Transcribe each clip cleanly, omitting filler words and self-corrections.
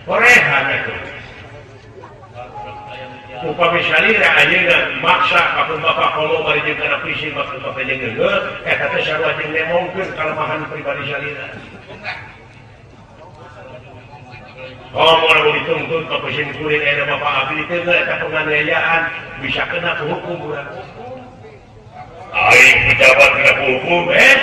korehan itu upami syarira ayeuna maksa kapun bapak kalau bari jeung kana visi maksud bapak jeung geus eta teh sarua jeung nemongkeun kalemahan pribadi syarira. Oh, mau dituntut ke pesin kuring ada bapak abdi itu eta penganiayaan bisa kena hukum urang. Aing pejabat kena hukum aing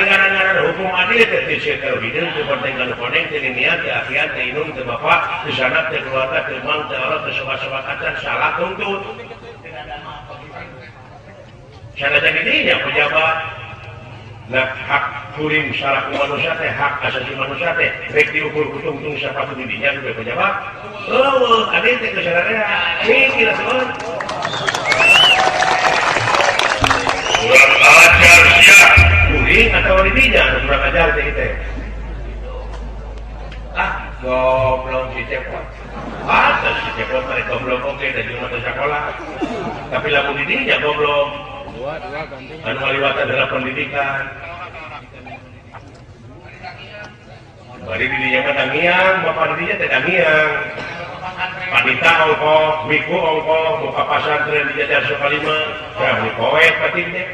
ngaran-ngaran hukum adil teh teu keur hideung teu penting koneng teu niat teu afiat teu inung teu bapak teu sanad teu keluarga teu mang teu Allah teu sobat-sobatan salah tuntut. Sanad didinya pejabat nah hak kuring salah manusia teh hak asasi manusia teh rek diukur kutung-tung siapa didinya juga pejabat ada teh kesadaran mikir semua kurang ajar sia kuring atau didinya kurang ajar teh teh goblok si cepot si cepot mereka goblok oke dan juga mata sekolah tapi lamun didinya goblok anu maliwatan dalam pendidikan bari dirinya mah tangiang bapak dirinya teh tangiang panita ongkoh miku ongkoh muka pasantren di jajar sokalima ya beli poek patin teh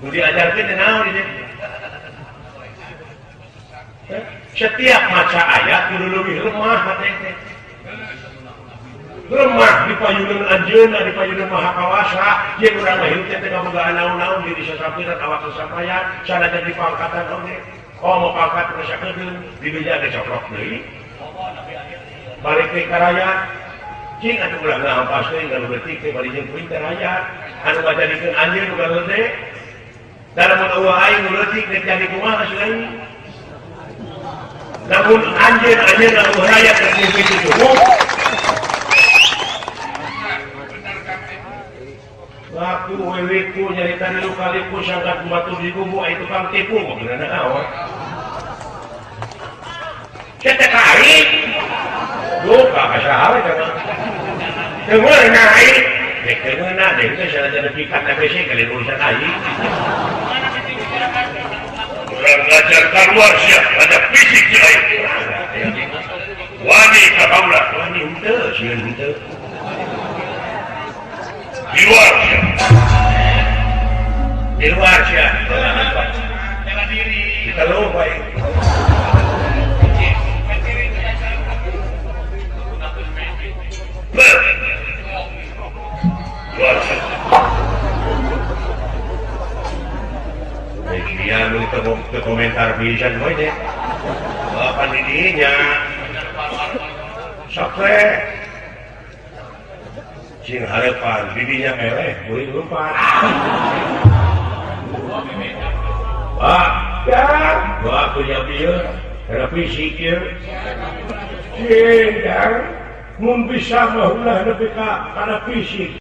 nu diajarkeun teh naon ieu setiap maca ayat kudu leuwih lemah teh lemah di payunan anjeunna di payunan maha kawasa jeung urang mah hirup teh teu boga naon-naon di sasampiran awak sasampayan sanajan di pangkatan oge mau pangkat rasakeun di dinya ge cokrok deui balik ke karaya cing atuh ulah ngahampaskeun kana leutik teh bari jeung kuing karaya anu ngajadikeun anjeun uga leutik dalam eueuh aing nu leutik rek jadi kumaha selain namun anjeun-anjeunna eueuh raya rek dipitu cukup waktu wewiku nyarita di lukaliku sangkat batu di kubu itu kang tipu kok bener naon cetek kali luka kasaha eta mah teu meunah aing dek teu meunah dek teh sanajan pikat TBC kali urusan aing kurang ngajar keluar sia ada fisik di aing wani kabaula wani henteu sieun henteu di luar sih bela diri kita lupa luar sih dia ke komentar bisa gue deh apa didinya sampai cing harapan bibinya meleh boleh lupa aku punya karena fisik ya cing mun bisa mahulah lebih karena fisik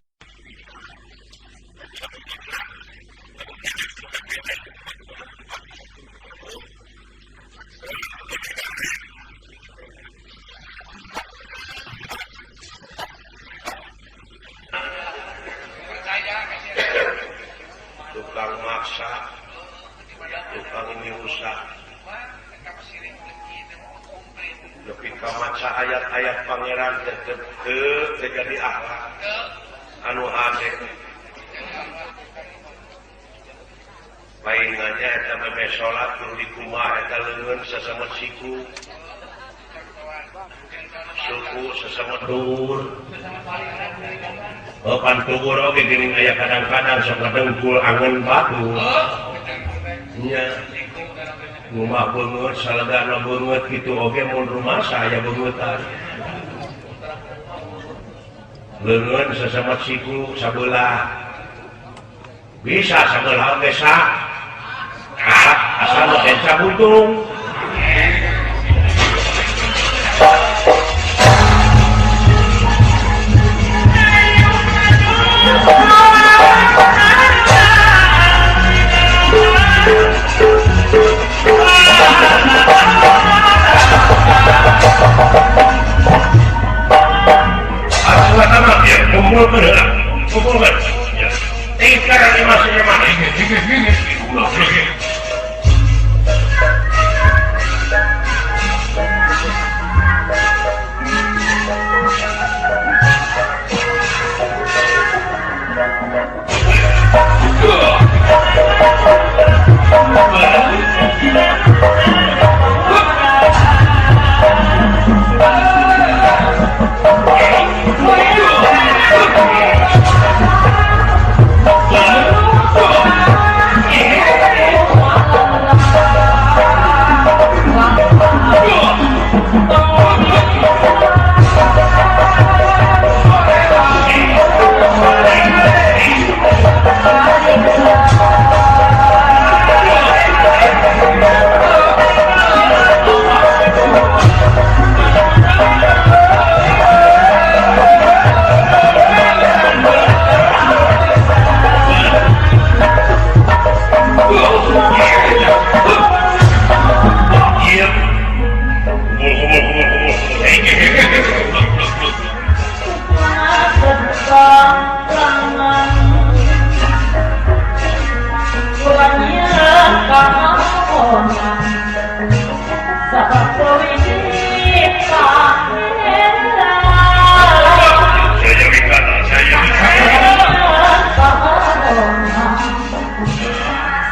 ayat-ayat pangeran jadi akhlak anu ade paingannya eta meme salat kudu dikumah eta leungeun sesama siku suku sesama dur pantugur oge geuning aya kadang-kadang sok ngadengkul angeun batu nya rumah beungeut salegana beungeut kitu oge mun rumah saya beungeuttan leungeun sesama siku sabelah bisa sabelah oge asal den cabuntung kumpulkan ya sekarang ini masih mana ini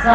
Hãy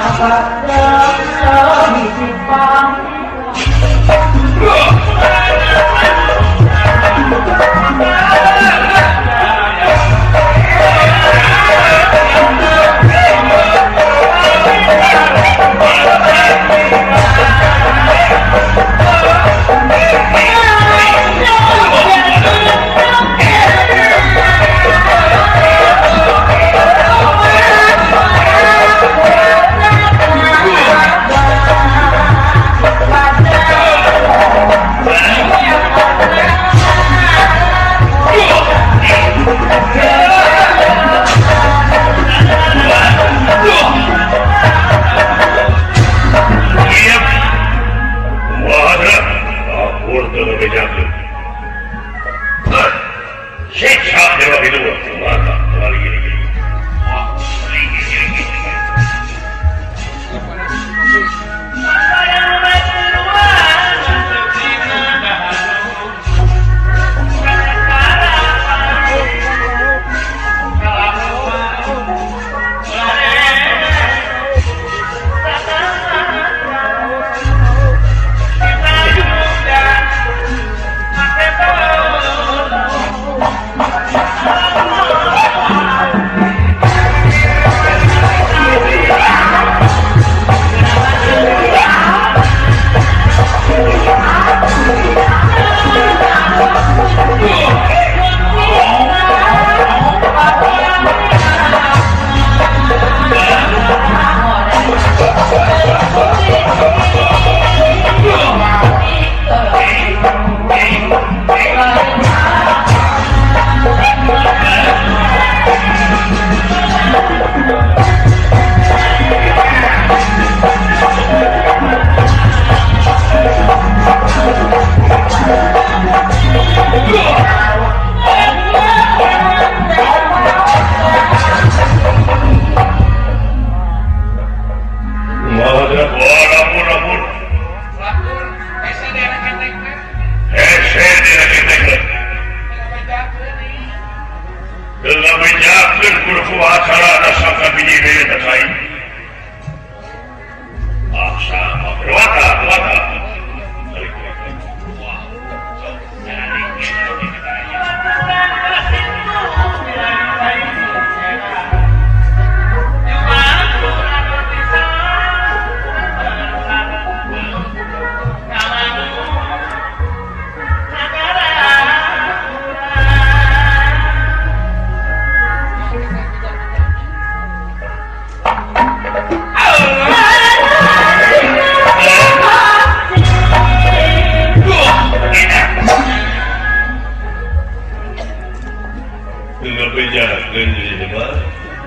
subscribe cho kênh Ghiền Mì Gõ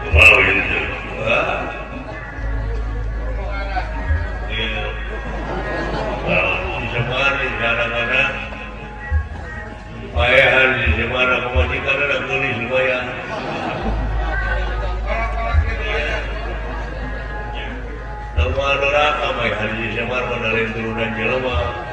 để không bỏ lỡ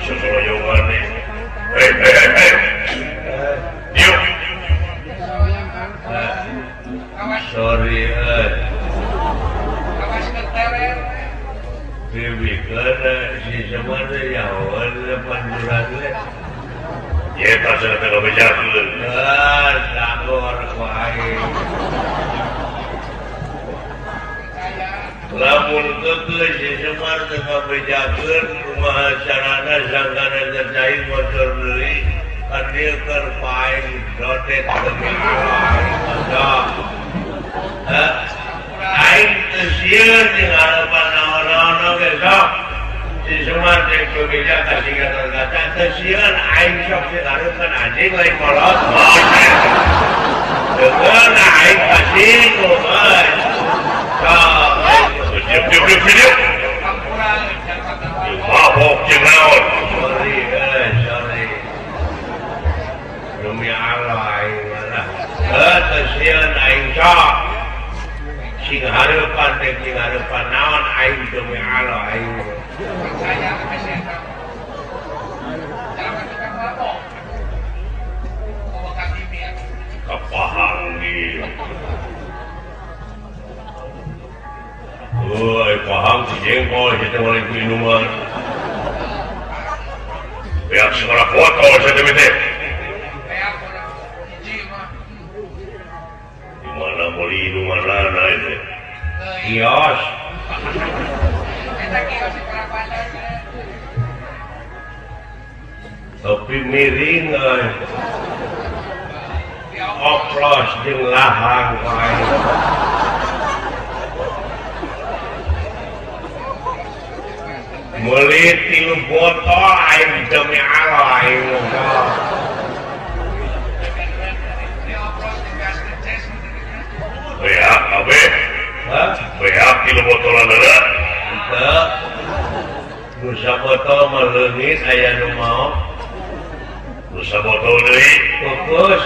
sesuai yuk sorry Bibi karena si semana yang awal depan bulannya ya tak sedang tak berjalan langor kuai lamun keke si semana tak berjalan rumah sarana sangkana tercair motor beli dia kerpain dodet kemingguan aing kesian dengan harapan naon-naon besok si Semar yang berbeda kasih kata-kata kesian aing sok diharapkan anjing lain kolot dengan aing kasih kuman diam mabok jeung naon sorry demi Allah aing mana kesian aing sok sing harapan sing harapan naon aing demi Allah aing saya kesehatan jangan kita mabok bawa kaki biar kepahang dia oi pahang si jengkol kita mulai minuman biar sekolah foto saya tebete mana beli minuman lana itu kios tapi miring oplos jeung lahang meuli 3 botol aing demi Allah aing beak abe beak 3 botolan ada henteu nu sabotol mah leungit aya nu mau nu sabotol deui fokus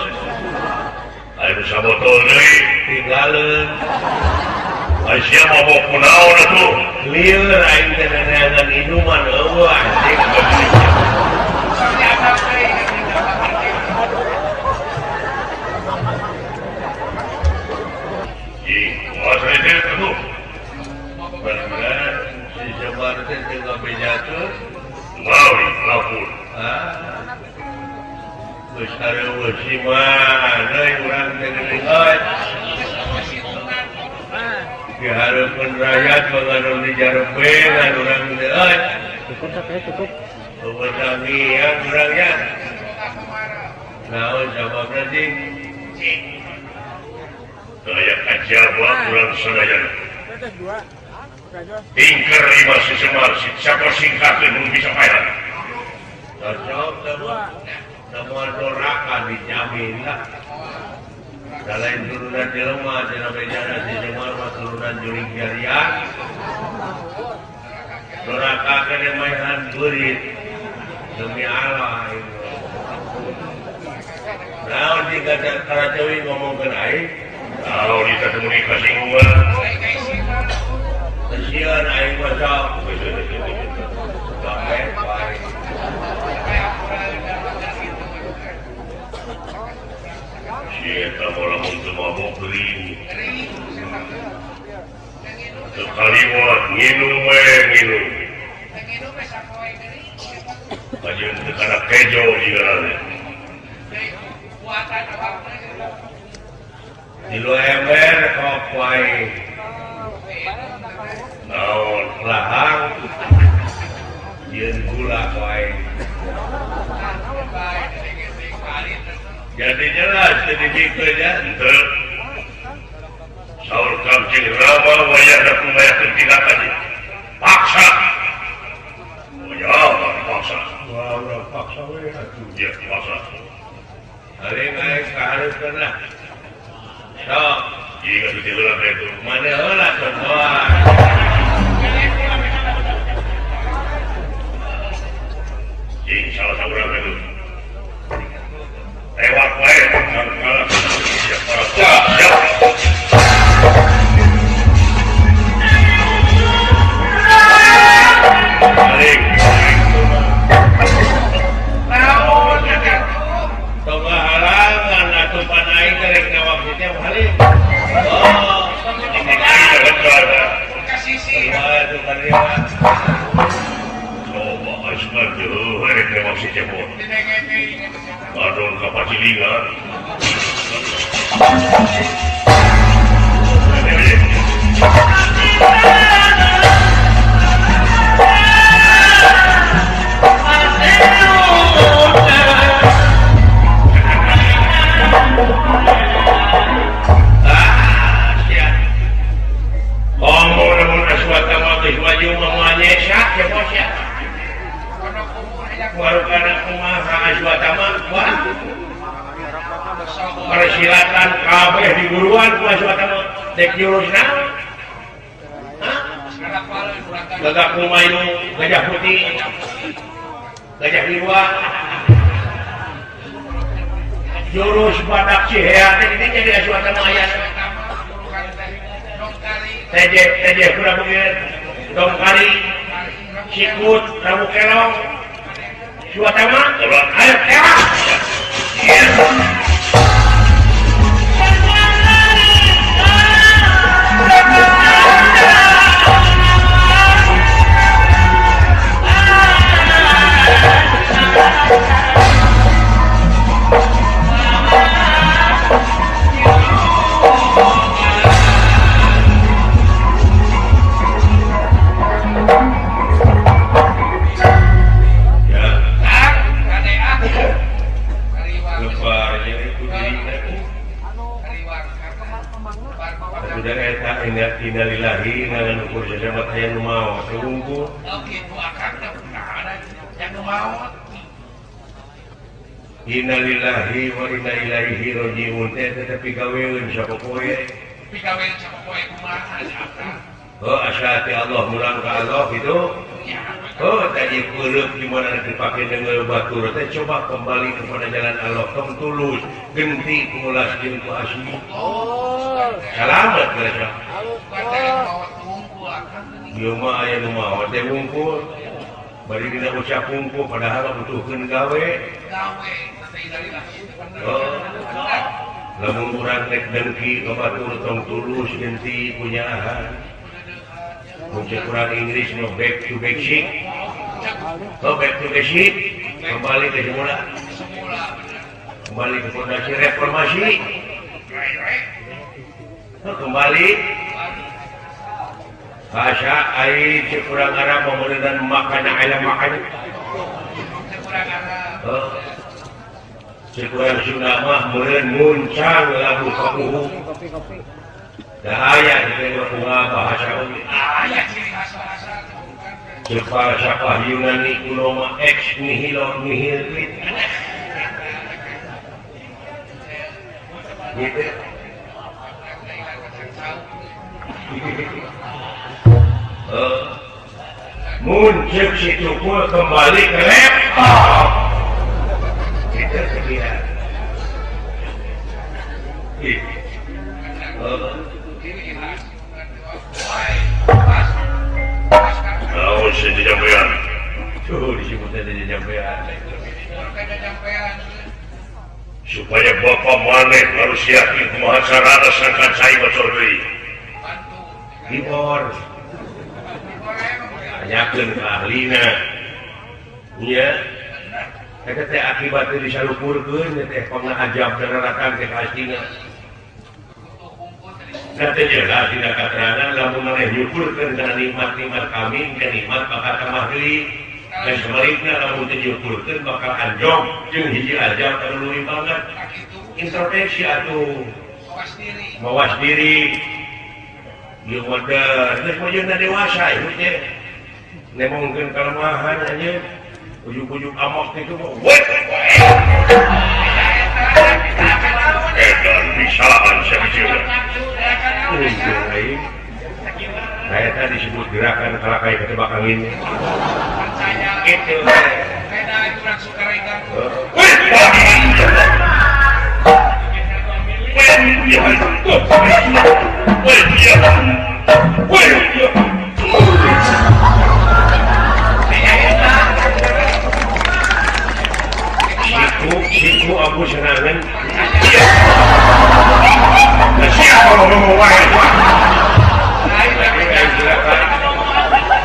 aya nu sabotol deui tinggalin Aisyah mabok kunaon atuh lieur aing teh neangan minuman eueuh anjing benar-benar si Semar teh jeung ngabejakeun mawi lapun geus hareueuh si mah deui urang teh geuning diharapkan rakyat mengenal di jarepengan urang teh cukup pemutamian urangnya naon sababna cing kayak kajaba urang sadayana tingker 5 si Semar siapa singkatkeun mun bisa payah cocok temuan dorakan dijamin lah selain turunan jelema cenah bejana si Semar mah turunan juring jarian doraka kene maehan beurit demi Allah naon jika karajawi ngomongkeun aing naon kita temui kasinggungan kesian aing mah sok baik sieta bola mun mabok gering sekaliwat nginum nginum kajian tekana kejo jigarane di lu ember kopai naon lahang ieun gula koai jadi jelas jadi bikeunnya henteu saur kamcing rama wayahna pembayar tidak tadi paksa paksa wah paksa we atuh ya paksa hari naik kahareupeun lah sok jika ditiluan itu mana heula contohan jing salah saurang itu lewat wae kalau siap siap Aduh, kapasilingan. Persilatan kabeh di guruan dek jurus naon? Gagak kumayu, gajah putih, gajah biruan, jurus badak cihea, ini jadi aswatama ayat. Teje kurang mungkin, dongkari, sikut, ramu kelong, aswatama, ayo kelong. Innalillahi ngan ukur jamat hayang mau tunggu kitu akang ada yang mau innalillahi wa inna ilaihi raji'un tetapi gaweun sapopoe kumaha asyati Allah mulang ka Allah gitu tadi kurup gimana dipakai dengan batur coba kembali kepada jalan Allah tong tulus genti kumulas jeung ku asli selamat mereka ieu mah aya nu maot teh wungkul bari dina ucap wungkul padahal butuhkeun gawe lamun urang rek dengki batur tong tulus genti punyahan muncul kurang Inggris no back to basic kembali ke semula kembali ke fondasi reformasi kembali bahasa air kurang Arab memudahan makan ayam makan kurang Sunda mah meureun muncang lagu kapuhu dahaya itu bahasa ayat ciri khas bahasa cepat syapah Yunani kuno mah ex nihilo nihil gitu muncul situ pun kembali ke laptop itu sekian oh saya jampean tuh disebutnya jampean supaya bapak maneh harus yakin kumaha carana sangkan saya bocor deui dibor tanyakeun ka ahlina nya eta teh akibatna disalupurkeun teh pangna ajab dararatan teh astina teh jelas dina katerangan lamun maneh nyukurkeun kana nikmat-nikmat kami ka nikmat bakal tambah deui dan sebaliknya lamun teu nyukurkeun bakal anjog jeung hiji ajab anu leuwih banget introspeksi atuh mawas diri jeung modal geus mojeunna dewasa ieu teh nemongkeun kelemahan anjeun ujug-ujug amok itu wet edan bisaan sabijuna saya tadi disebut gerakan kalakai ketebak angin itu beda kurang suka ikan siku aku serangan siapa ngomong wae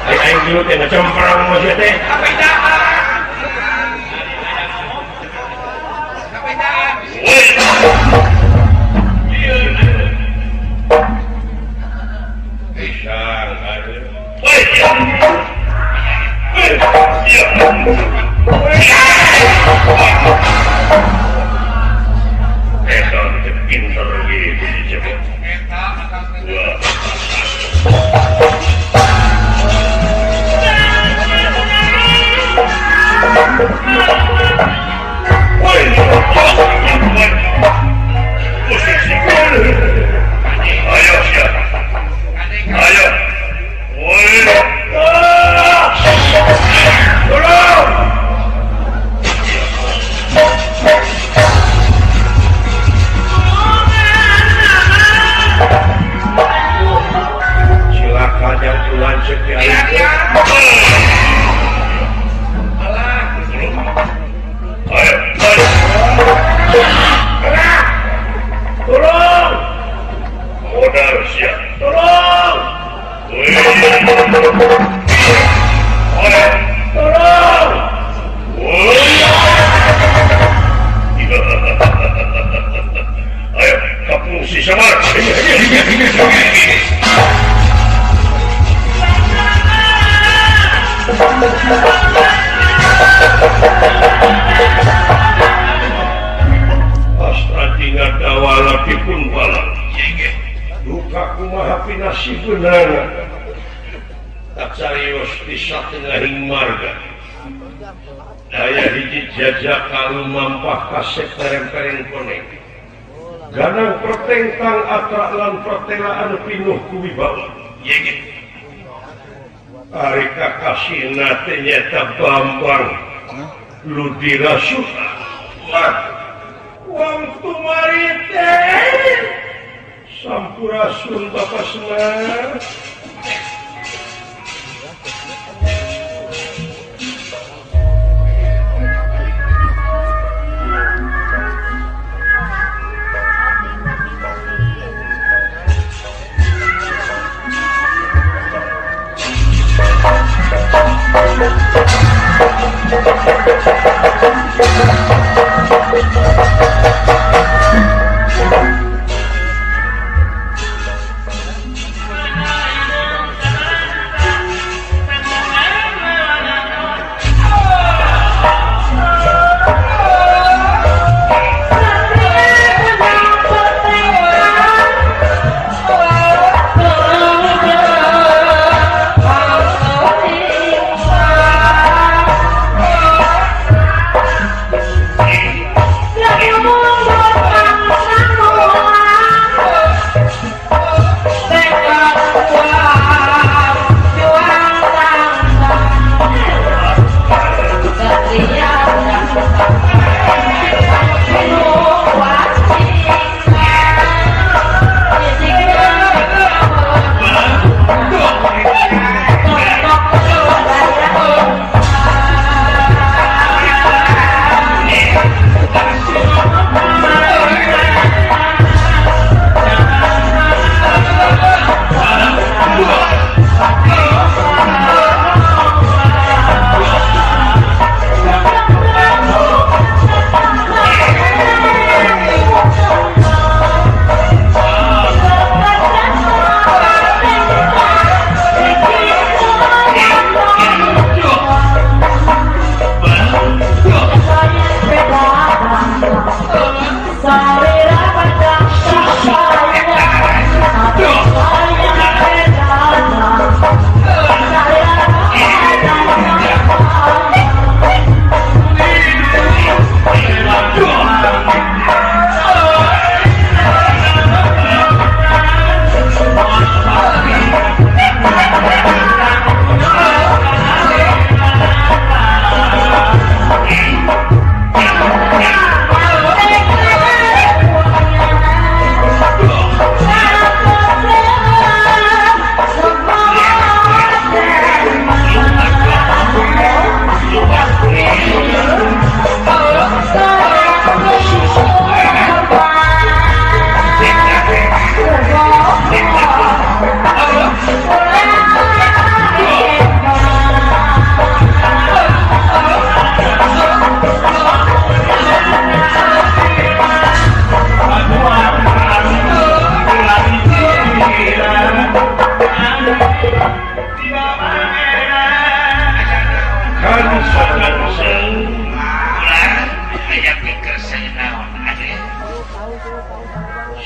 aing dulu teh ngecemprang mah teh pinter gitu disebut. Ayo siap, ayo, tolong. Silakan yang bulan sekian. Ayo, tolong. Modal siap. Tolong. Ayo, tolong. Ayo, kapung si Samar. Astra tinggal dawala pipun balang. Duka kumaha pinasibeunana. Tak carios pisah tengahing marga. Daya hiji jajak kalu mampah kasep perem-perem koneng. Ganang pertengkang atrak lan pertelaan pinuh kuwibawa. Ari kakasina teh nyata Bambang Ludira Suha. Wang tumarite Sampurasun Bapak Semar.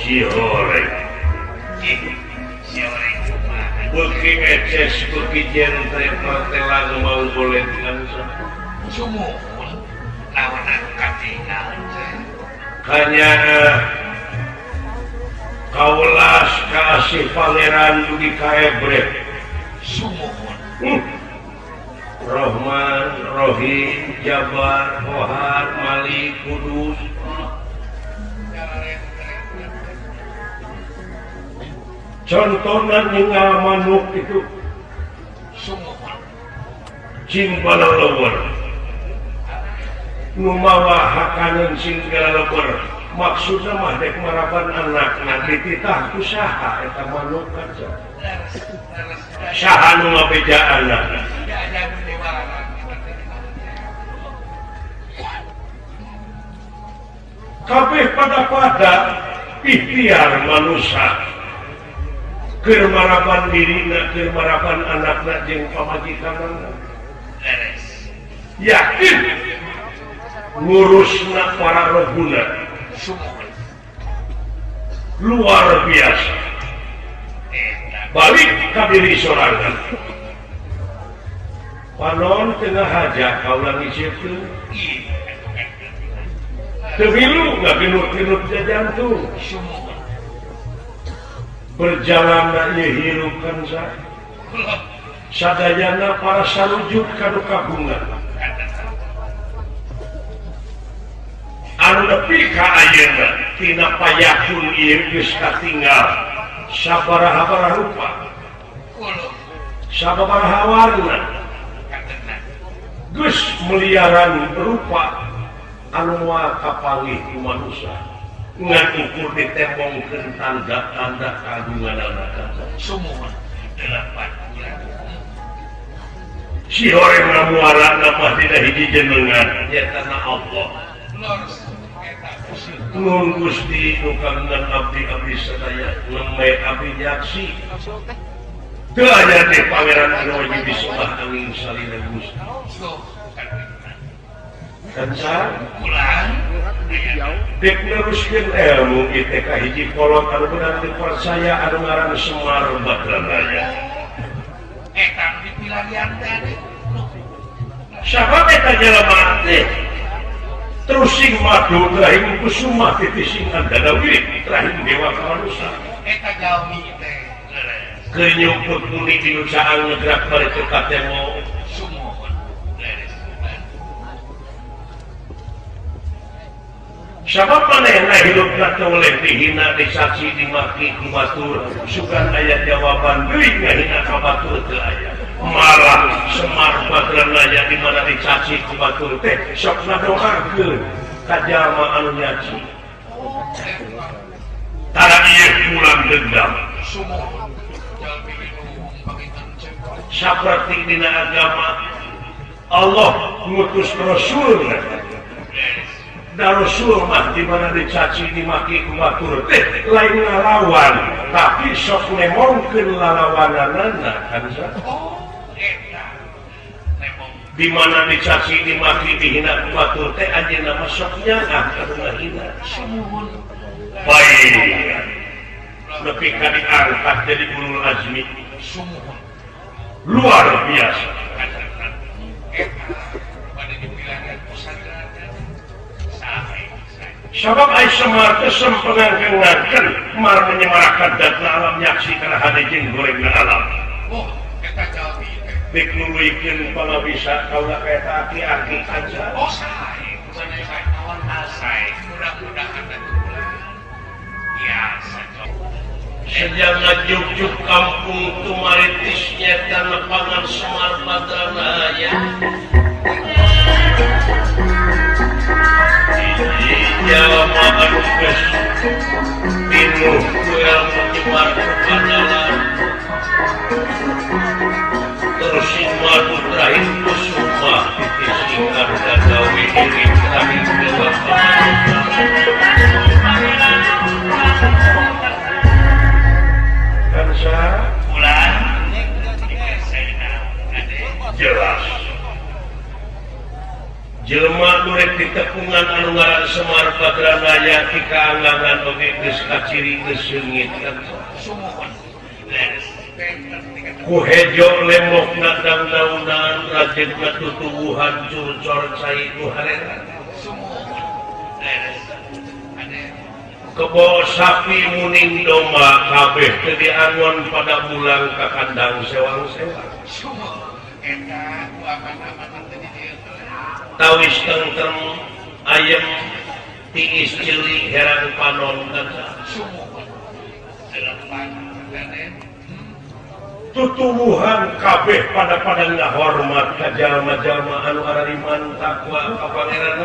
si horeng beuki eces beuki jentre pertelan mau boleh sumuhun lawan katingal hanya kaulas kasih pangeran Dugi Kaebret sumuhun Rahman, Rohim, Jabar, Kohar, Malik, Kudus contohnya ninggal manuk itu sumuhun cimpana lewer numawa hakanan singgala lewer maksudnya mah dek marapan anak nanti titah usaha eta manuk aja saha nu ngabejaan kabeh pada ikhtiar manusia keur marapan dirina keur marapan anakna jeung pamajikanna yakin ngurusna para rohuna luar biasa balik ka diri sorangan panon tengah haja kaulah ngicipkeun teu milu ngagenut-genut jantung berjalan ieu hirup kan sadayana para sarujud kanu kagungan anu nepi ka ayeuna tina payahun ieu geus katinggal sabaraha rupa sabaraha warna geus miliaran rupa anu moal kapanggih ku manusia ngan ukur ditembongkeun tanda-tanda kagunganana sumuhun 8 bulan si horeng muara nama tidak hiji jenengan ya karena Allah nun Gusti nu kagungan abdi-abdi sadaya lemeh abdi jaksi teu aya teh pangeran anu wajib disembah angin salina Gusti kanca pulang dek neruskeun ilmu ieu ka hiji kolot anu benar dipercaya anu ngaran Semar Badranaya eta dipilarian teh saha eta jelema teh terus sing madu rahim kusuma titising andadawi rahim dewa manusia eta jalmi teh keur nyumput muni dinu caang ngegrak balik ke katemo sumuhun sabab manehna hidupna teu oleh dihina disaksi dimaki ku batur sugan aya jawaban deui ngahina ka batur teu aya malah Semar Badranaya di mana dicaci ku batur teh sok ngadoakeun ka jalma anu nyaci tara ieu pulang dendam sumuhun jalmi nu pangitan cekal saperti dina agama Allah ngutus Rasul dan Rasul mah di mana dicaci dimaki ku batur teh lain ngalawan tapi sok nemongkeun lalawananna kan di mana dicaci dimaki dihina ku batur teh anjeunna mah sok nyaah anu ngahina sumuhun baik nepi ka diangkat jadi ulul azmi sumuhun luar biasa eta pada dipilarian pesantren sabab ai Semar teh sempengangkeun mar menyemarakan dan alam nyaksi kana hade jeung gorengna alam oh eta jalmi teh dek nuluikeun pangabisa kaula kaeta aki-aki aja oh sae bukan sae kawan sae mudah-mudahan dan ya saja sejak ngajuk-juk kampung tumaritisnya tanah pangan Semar Badranaya jalma anu geus pinuh ku ilmu nyebar kepadaan terus sing madu terakhir kusuma titising ardadawi iri terakhir dewa kan sah bulan jelas jelma nurek di tepungan anu ngaran Semar Badranaya di kaangangan oge geus kaciri geus seungit kan ku hejo lemokna dang-daunan rajinna tutuwuhan curcor cai ku harera kebo sapi muning domba kabeh teu diangon pada bulan ka kandang sewang-sewang tawis tentrem ayam tiis cili herang panon dan tutuwuhan kabeh pada ngahormat ka jalma-jalma anu arariman takwa ka pangeran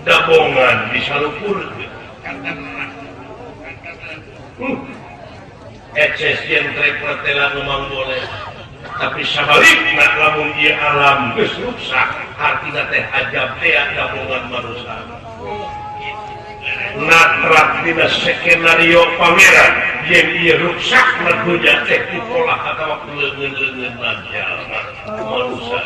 dabongan disalupurkeun eces jentre pertela memang boleh tapi sabalikna lamun ieu alam geus rusak artina teh ajab teh dabongan manusia natrak dina skenario pameran yang ieu rusak madunya teh dipola atawa leungeun-leungeun jalma manusia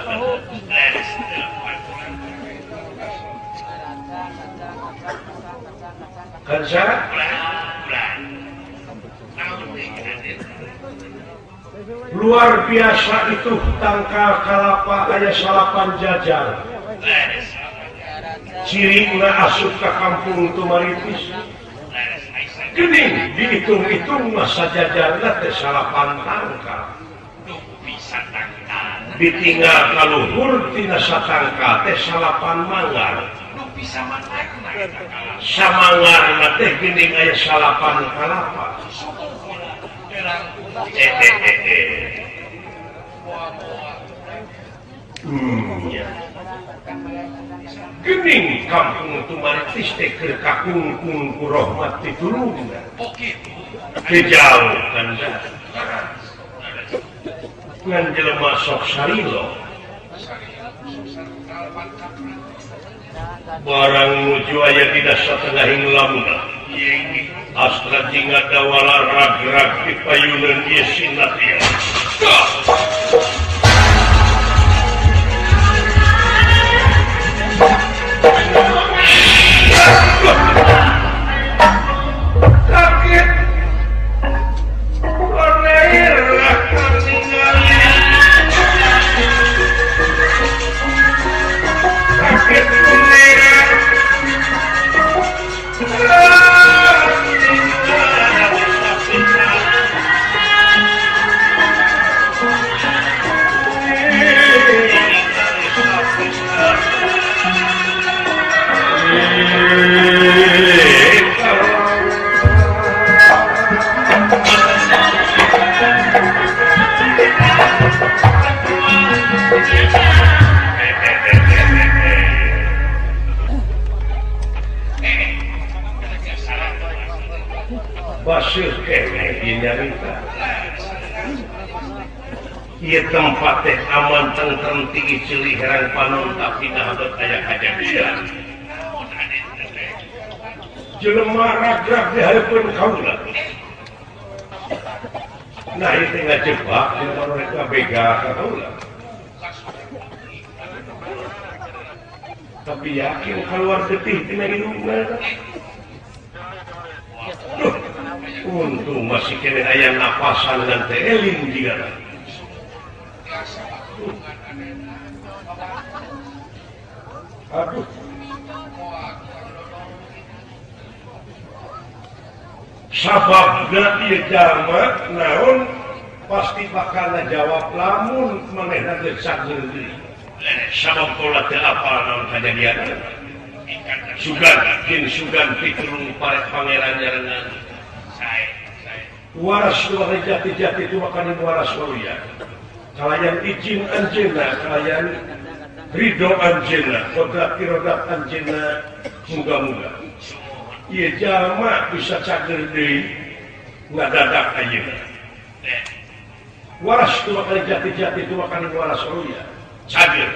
kan syarat luar biasa itu tangkal kalapa aya salapan jajar cirina asup ka kampung Tumaritis geuning dihitung-hitung masa jajarna teh salapan tangkal ditinggal kaluhur tina satangkal teh salapan manggar samangarna teh geuning aya salapan kalapa geuning kampung Tumaritis teh keur kakungkung ku rahmat pitulungna kejauh kan ngan jelema sok sarilo barang nuju aya dina satengahing lamuna astra jingga dawala rag-rag di payunan ieu sinatia kaget warnair akan ningali kaget kuliah basuh kene nyarita ieu tempat teh aman tentrem tinggi cili herang panon tapi nahdot aya kajadian jelema ragrag di hareupeun kaula nah ieu teh ngajebak jelema mereka bega ka kaula tapi yakin keluar getih tina hidungna untung masih kena aya napasan dan teeling juga aduh sababna ieu jalma naon pasti bakal ngajawab lamun manehna geus sageun deui sabab pola teu apal naon kajadian sugan pitulung para pangeran nyarengan waras keluarga jati-jati itu makan waras waruya kalayan izin anjeunna kalayan ridho anjeunna kodrat anjeunna muga-muga ieu jalma bisa cager deui ngadadak ayeuna waras keluarga jati-jati itu makan waras waruya cager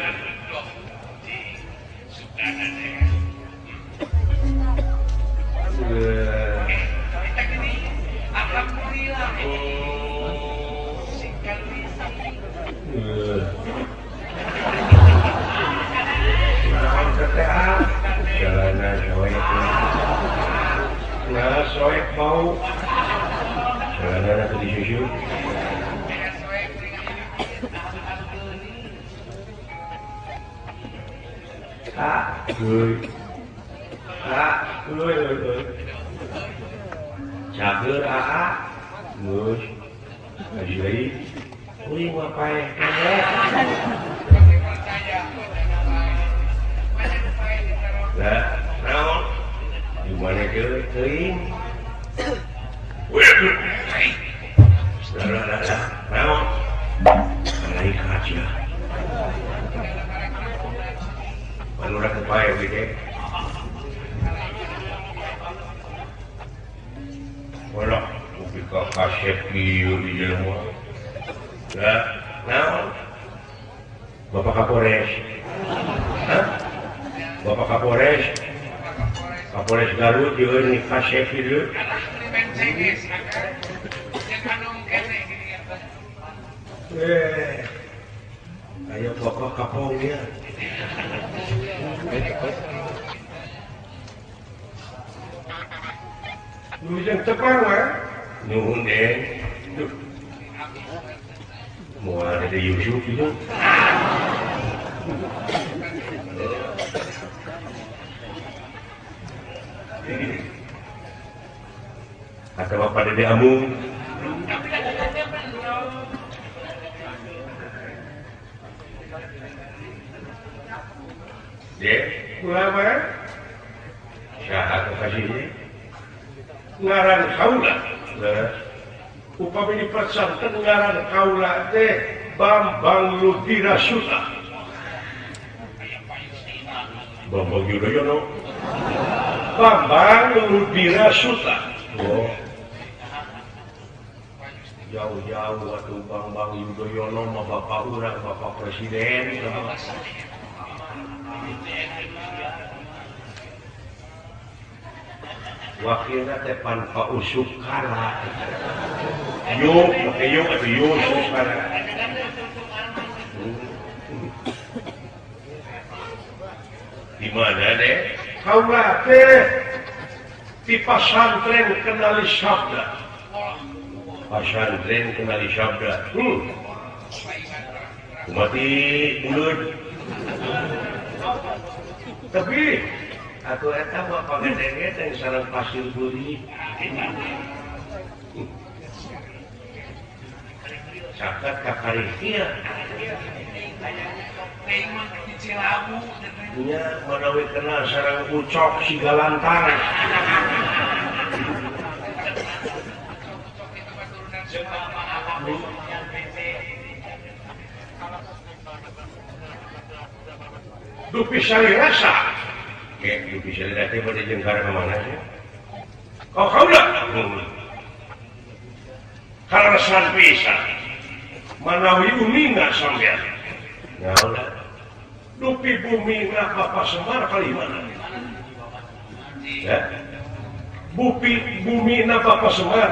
bau karena tuh disusu cager gus lagi uing ngapain lah naon gimana teuing naon naik aja manurah kepae gitu wala upika kasep kieu di jelema lah naon Bapak Kapolres Bapak Kapolres Kapolres Garut juga nih kasep itu ayo Bapak Kapolnya lu yang tepang nuhun deh mau ada di YouTube itu atau Bapak Dede Amung deh ulama syahat kasihnya ngaran kaula upami dipesankan ngaran kaula teh Bambang Ludira Suta Bambang Yudhoyono Bambang Ludira Suta oh jauh-jauh waktu Bambang Yudhoyono sama Bapak urang Bapak Presiden wakilnya tepan Pak Usuk Kara yuk pakai yuk atau yuk Kara di mana deh kau teh di pesantren kenali sabda pesantren kenali sabda mati mulut tapi aku eta mah pagede-gede sareng pasir buri. Caket ka Karisia. Nya manawi kenal sareng Ucok si Galantang. Dupi sari rasa. Oke, bisa lihat pada jengkar kemana sih? Oh, kau dah. Karena san bisa. Manawi umi nggak sampean. Ya udah. Dupi bumi nggak Bapak Semar kali mana? Ya. Bumi nggak Bapak Semar.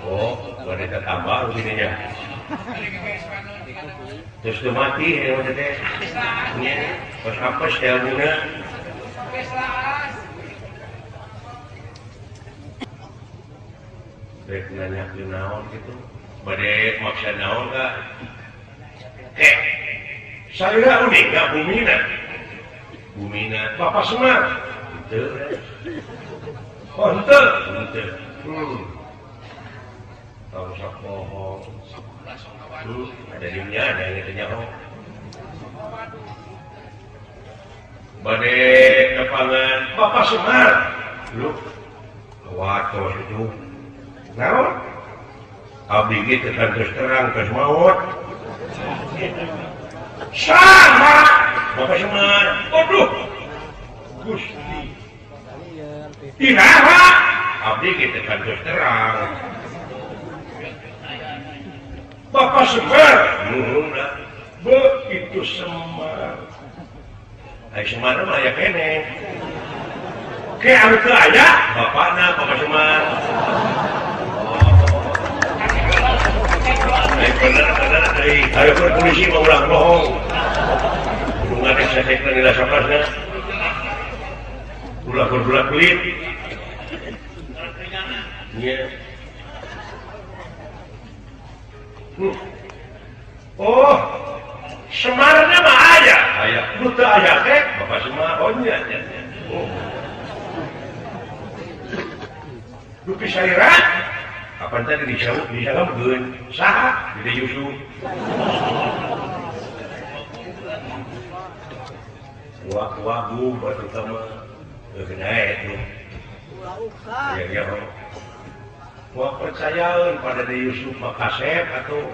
Oh, gak ada tambah begininya. Terus tu mati yang macam teh. Pas apa setiap guna? Baik nanya ke naon gitu. Badai maksud naon kah? Saya unik nggak Bumina. Bapak Semar. Itu. Oh itu. Tahu sapohong. Ada dimnya ada yang ditanya badai kepangan Bapak Semar lu waduh itu naon abdi gitu kan terang terus maut sama Bapak Semar waduh Gusti iraha abdi gitu kan terang Bapak Semar begitu Semar Semar mah ya kene ke anu teu aya bapakna Bapak Semar bener ayo ke polisi mau ulang bohong hubungan yang saya tekan di dasar ulah belit Oh Semarnya mah aya buta aya teh Bapak Semar ohnya Lupi Saira kapan tadi disangkeun saha di Yusuf wagu batu utama kena itu ya wah percayaan pada di Yusuf Makasep atau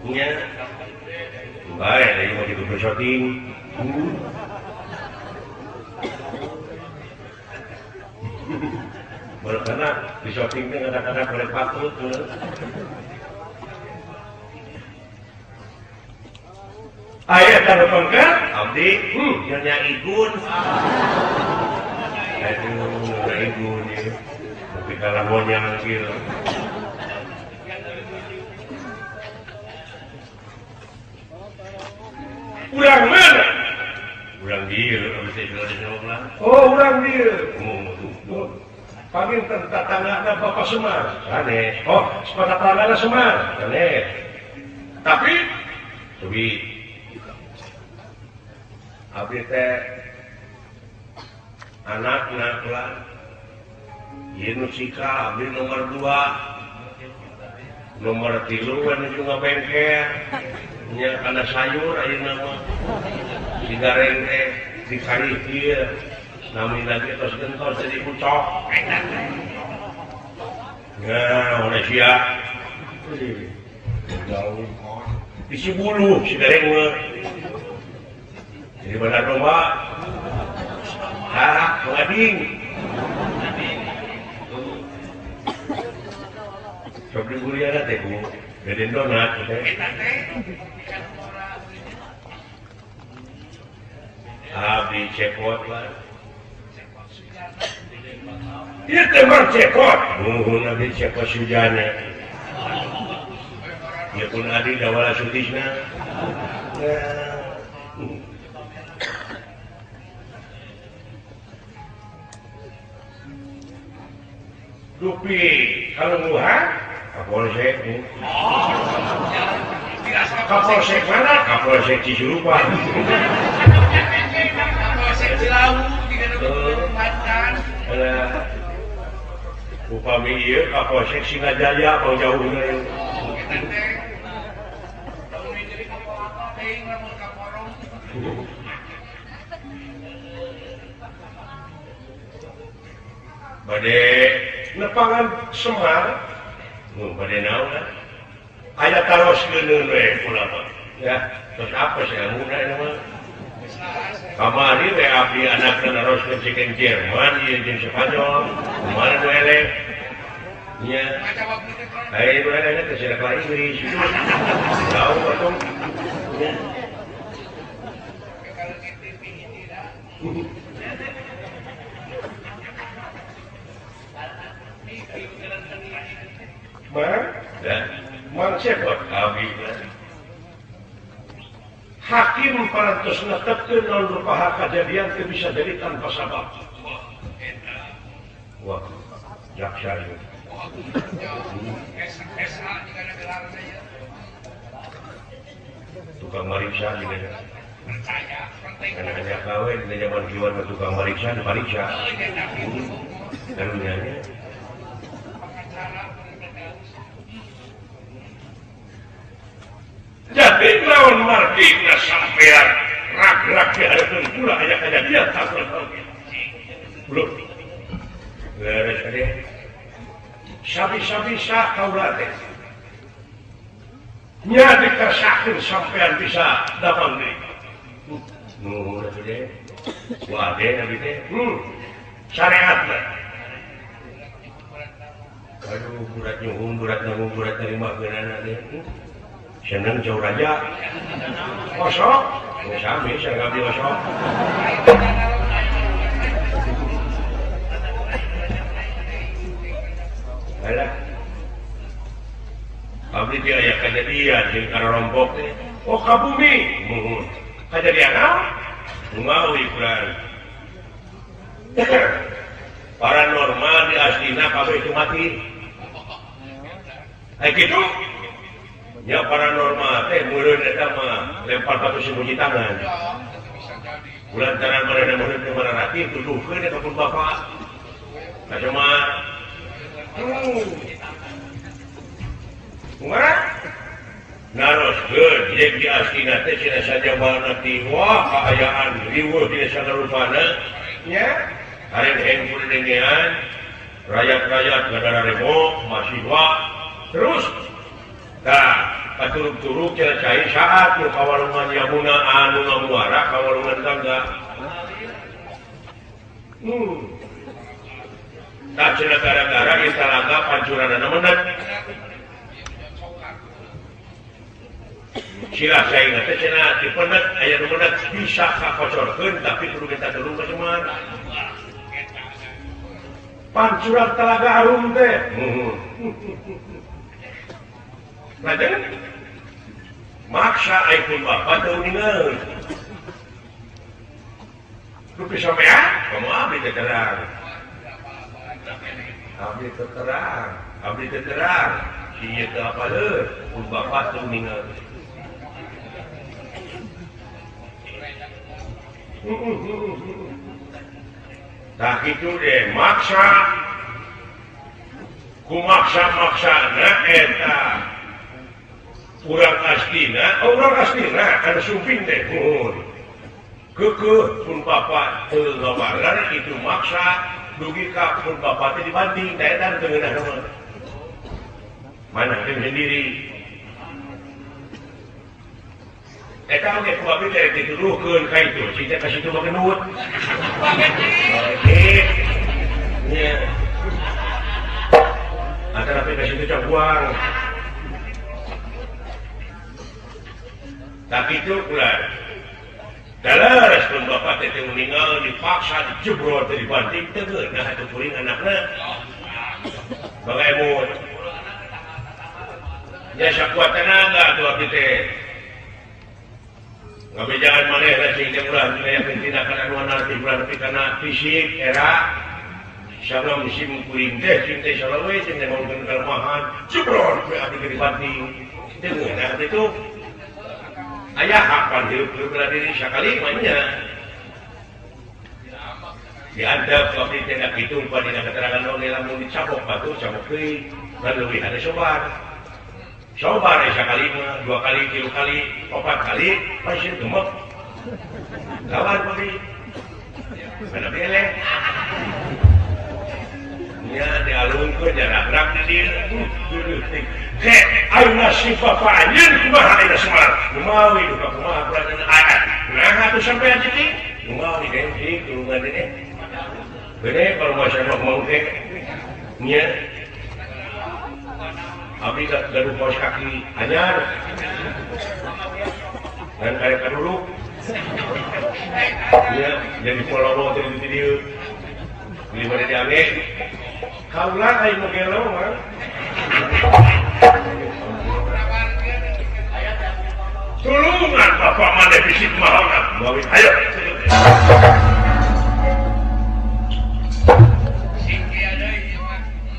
nya baik dari mau itu shooting karena di shooting itu kadang-kadang boleh patut ayat taruh pangkat abdi nyonya igun aduh igun ya tapi kalau mau nyangkil urang mana? Urang dia, urang dia. Panggil tetanggana Bapak Semar, aneh. Oh, tetanggana Semar, aneh. Tapi, abdi teh anak-anak lah. Ieu Sika, abdi nomor 2. Nomor 3 kan juga bengkel. Nya kana sayur ayeuna mah sigareng teh dikari ieu nami lagi tos gentos jadi kucok nah oleh sia isi bulu sigareng mah jadi benar domba mengading sok diburiana teh Bu gedeun donat teh abdi cepot lah ieu teh mah cepot nuhun abdi cepot sujana ieu pun adi dawala sutisna Dupi kalau muha Kapolsek Kapolsek mana? Kapolsek Cisurupan Kapolsek Cilawu upami ieu Kapolsek Singajaya mau jauhna ieu bade nepangan Semar bade naon aya taroskeun we ulama ya terus apa sih amuna ieu mah kamari we abdi anakna naroskeun sikeun Jerman ieu jeung Spanyol kumaha nu eleh nya aya nu eleh teh sira ka Inggris tahu atuh Man cepot abdi hakim parantos netepkeun naon rupaha kajadian teu bisa jadi tanpa sabab wah jaksa ieu tukang mariksa juga anak-anak kawin di zaman kieuan tukang mariksa dipariksa karunya jadi lawan mardikna sampean rak-rak diharapkan pula aya kejadian takut belum beres ade sabi-sabi sah kaula teh nya dikasakeun sampean bisa dapang deui nuhun atuh deh wade abi teh syariatna aduh burat nyuhun burat terima geunana teh seneng jauh raja kosok sami saya ngambil kosok alah abdi dia aya kejadian jeung kararompok teh oh ka bumi muhun kejadian naon ngawi kurang paranormal di aslina kabeh itu mati. Gitu. Ya paranormal teh mulun eta mah lempar batu sembunyi tangan. Bulantaran mana mulun teh mana rati tuduhkeun eta pun bapak. Nah cuma Ngara naroskeun jeung di aslina teh cenah saja bana ti wah kaayaan riweuh di sagarupana nya hareup handphone dengean rakyat-rakyat negara remo mahasiswa terus paturuk-turuk cenah cai saat nu kawalungan yamuna anu ngamuara kawalungan tangga cenah gara-gara ieu talaga pancuranana menang sila saing teh cenah dipenet aya nu menang bisa kakocorkeun tapi kudu kita tulung ka Semar pancuran talaga harum teh Raden maksa aipun bapak teu ningeun. Kudu sampean, kamu abdi teu terang. Abdi teu terang, abdi teu terang. Ieu teu apaleun, pun bapak teu ningeun. Tah kitu deh maksa. Kumaksa-maksana eta urang aslina ada sumping teh kekeh pun bapak teu ngawalar itu maksa dugi ka pun bapak teh dibanding da eta teu ngeunah nama mana teu sendiri eta oge ku abdi teh dituduhkeun ka itu cita ka situ mah genut nya antara ka situ cabuang. Tapi itu ulah dalas pun bapak teh meninggal dipaksa dijebrot dibanting teu nah atuh kuring anakna bagaimana nya sakuat tenaga atuh abdi teh ngabejaan manehna cing teh ulah aya tindakan anu nanti ulah nepi kana fisik era salah musim kuring teh cing teh salah we cing teh mangkeun kelemahan jebrot abdi dibanting teu nah itu ayah akan hidup berdiri sekali mainnya diadap kalau tidak hitung pada keterangan orang lamun dicapok batu capok kiri lalu ada sobar sekali 2 kali 3 kali 4 kali masih gemuk lawan bagi mana beleh ya dialungkeun jarak-jarak di dia ayeuna si bapak anjeun kumaha ayeuna Semar kumawi duka kumaha pulanan ayat nah atuh sampean jadi kumawi gengsi tulungan ini gede kalau masyarakat mau teh nya abdi gaduh kaos kaki anyar dan aya kaduluk nya jadi pololo teh di dieu di mana di ame kaulah aing magelo mah tulungan bapak mana bisik mahal bawi ayo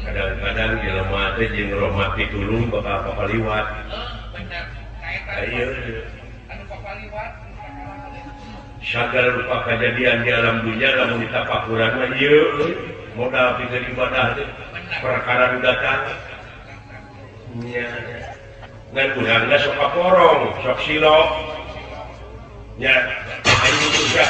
kadang-kadang jelema teh jeung rahmat ditulung bakal papaliwat ayo anu papaliwat sagar rupa kejadian di alam dunia lamun ditapakuran mah ieu modal pikeun ibadah teh perkara datang nya ngan urang da sok kaporong sok silok nya aing juga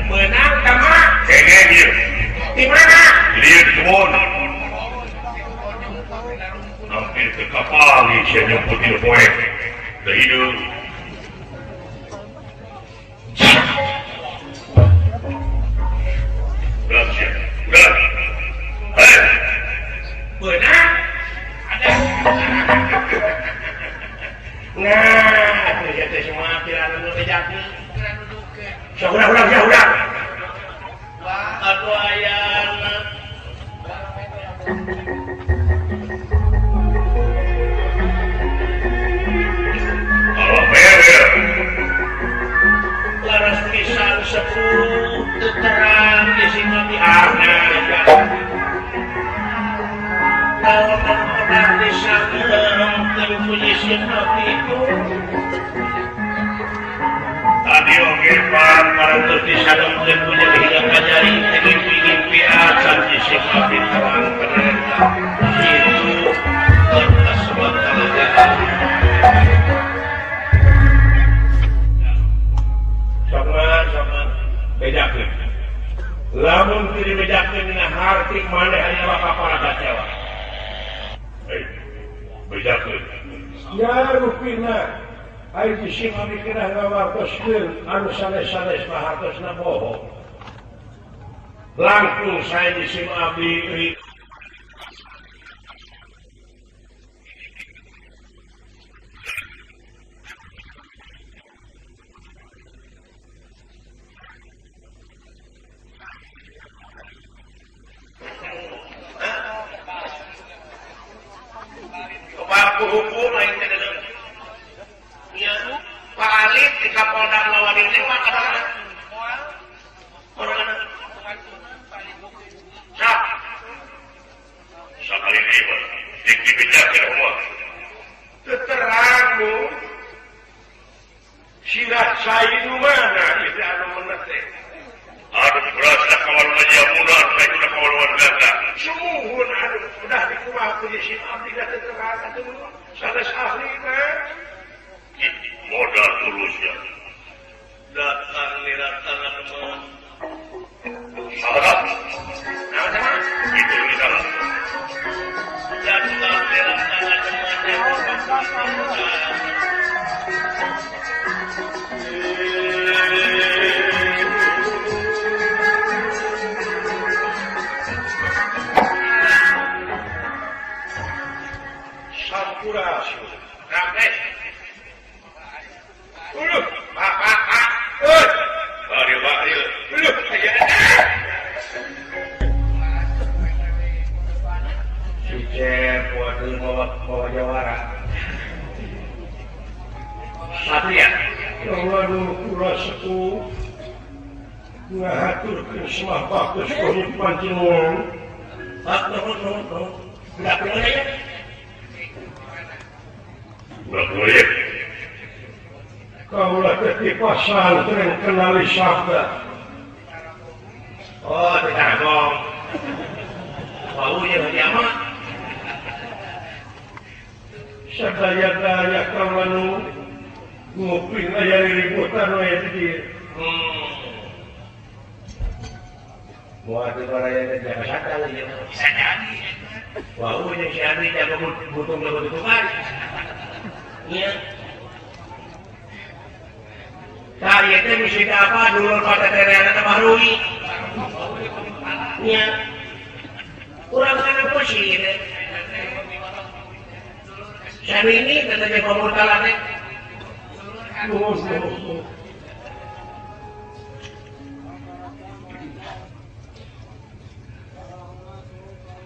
menang sama kengeng dia di mana? Lihat kebun hampir ke kapal ni saya nyemputin poek ke hidup udah siap udah hei udah. Aduh ayana. Kalau bener. Laras pisan sepuluh terang di sini di arna. Kalau menang di sana terpuji siapa itu. Tadi oke Pak, para di sana punya hidup kajari, mimpi akan disikapi terang kereta. Itu kertas sementara. Sama bedakeun. Lamun teu dibedakeun dina harti maneh aya kapal kecewa. Bedakeun. Ya rupina ai bisi mamikirah ngawartoskeun anu sanes-sanes mah hartosna bohong. Langkung saya bisi abdi hukum lain kadang. Ya, Pak Alif di Kapolda lawan ini mah kadang. Orang Sap. Sakali ini mah dibijak ya semua. Terangmu sirat saya itu mana itu anu menete. Aduh berasa kawal majamunan, saya sudah kawal warga. Sumuhun aduh udah dikuah posisi abdi datang terangkan dulu. Sanes ahli mah. Modal tulusnya. Datang datang teman. Salah. Nah, teman. Itu ini salah. Datang teman. Sampurasun. Rakyat. Pak. Bari. Si Cep, waduh bawa jawara. Satria. Waduh, kurang sepuh. Ngahaturkan semua bagus konyol pancingan. Pak, nuhun. Tidak pernah ya? Bagus. Kaulah ketipa santren kenali sabda. Oh, tidak dong. Baunya dari apa? Sadaya-daya kawan nguping aja ributan aja dia. Muat itu orangnya jaga sadar ya. Bisa jadi. Baunya si Andi jaga butung itu kan. Iya. Kali itu mesti apa dulu pada daerah Marui. Iya. Kurang kan apa sih ini? Saya ini katanya pemutalannya.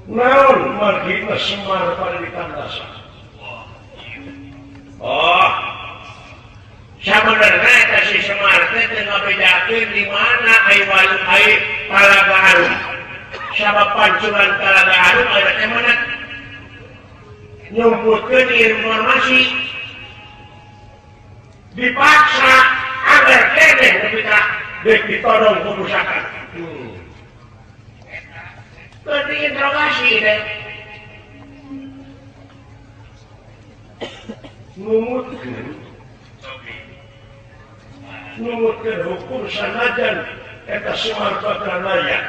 Naon margina semar pada ditandasan. Oh, sebenarnya kasih semar teh tengah bedakeun di mana ai Talaga Harum. Sabab pancuran Talaga Harum ada teh mana nyumputkeun informasi dipaksa agar keneh nepika dek ditodong ku pusaka. Tadi interogasi deh. Numutkeun hukum sanajan eta Semar Badranaya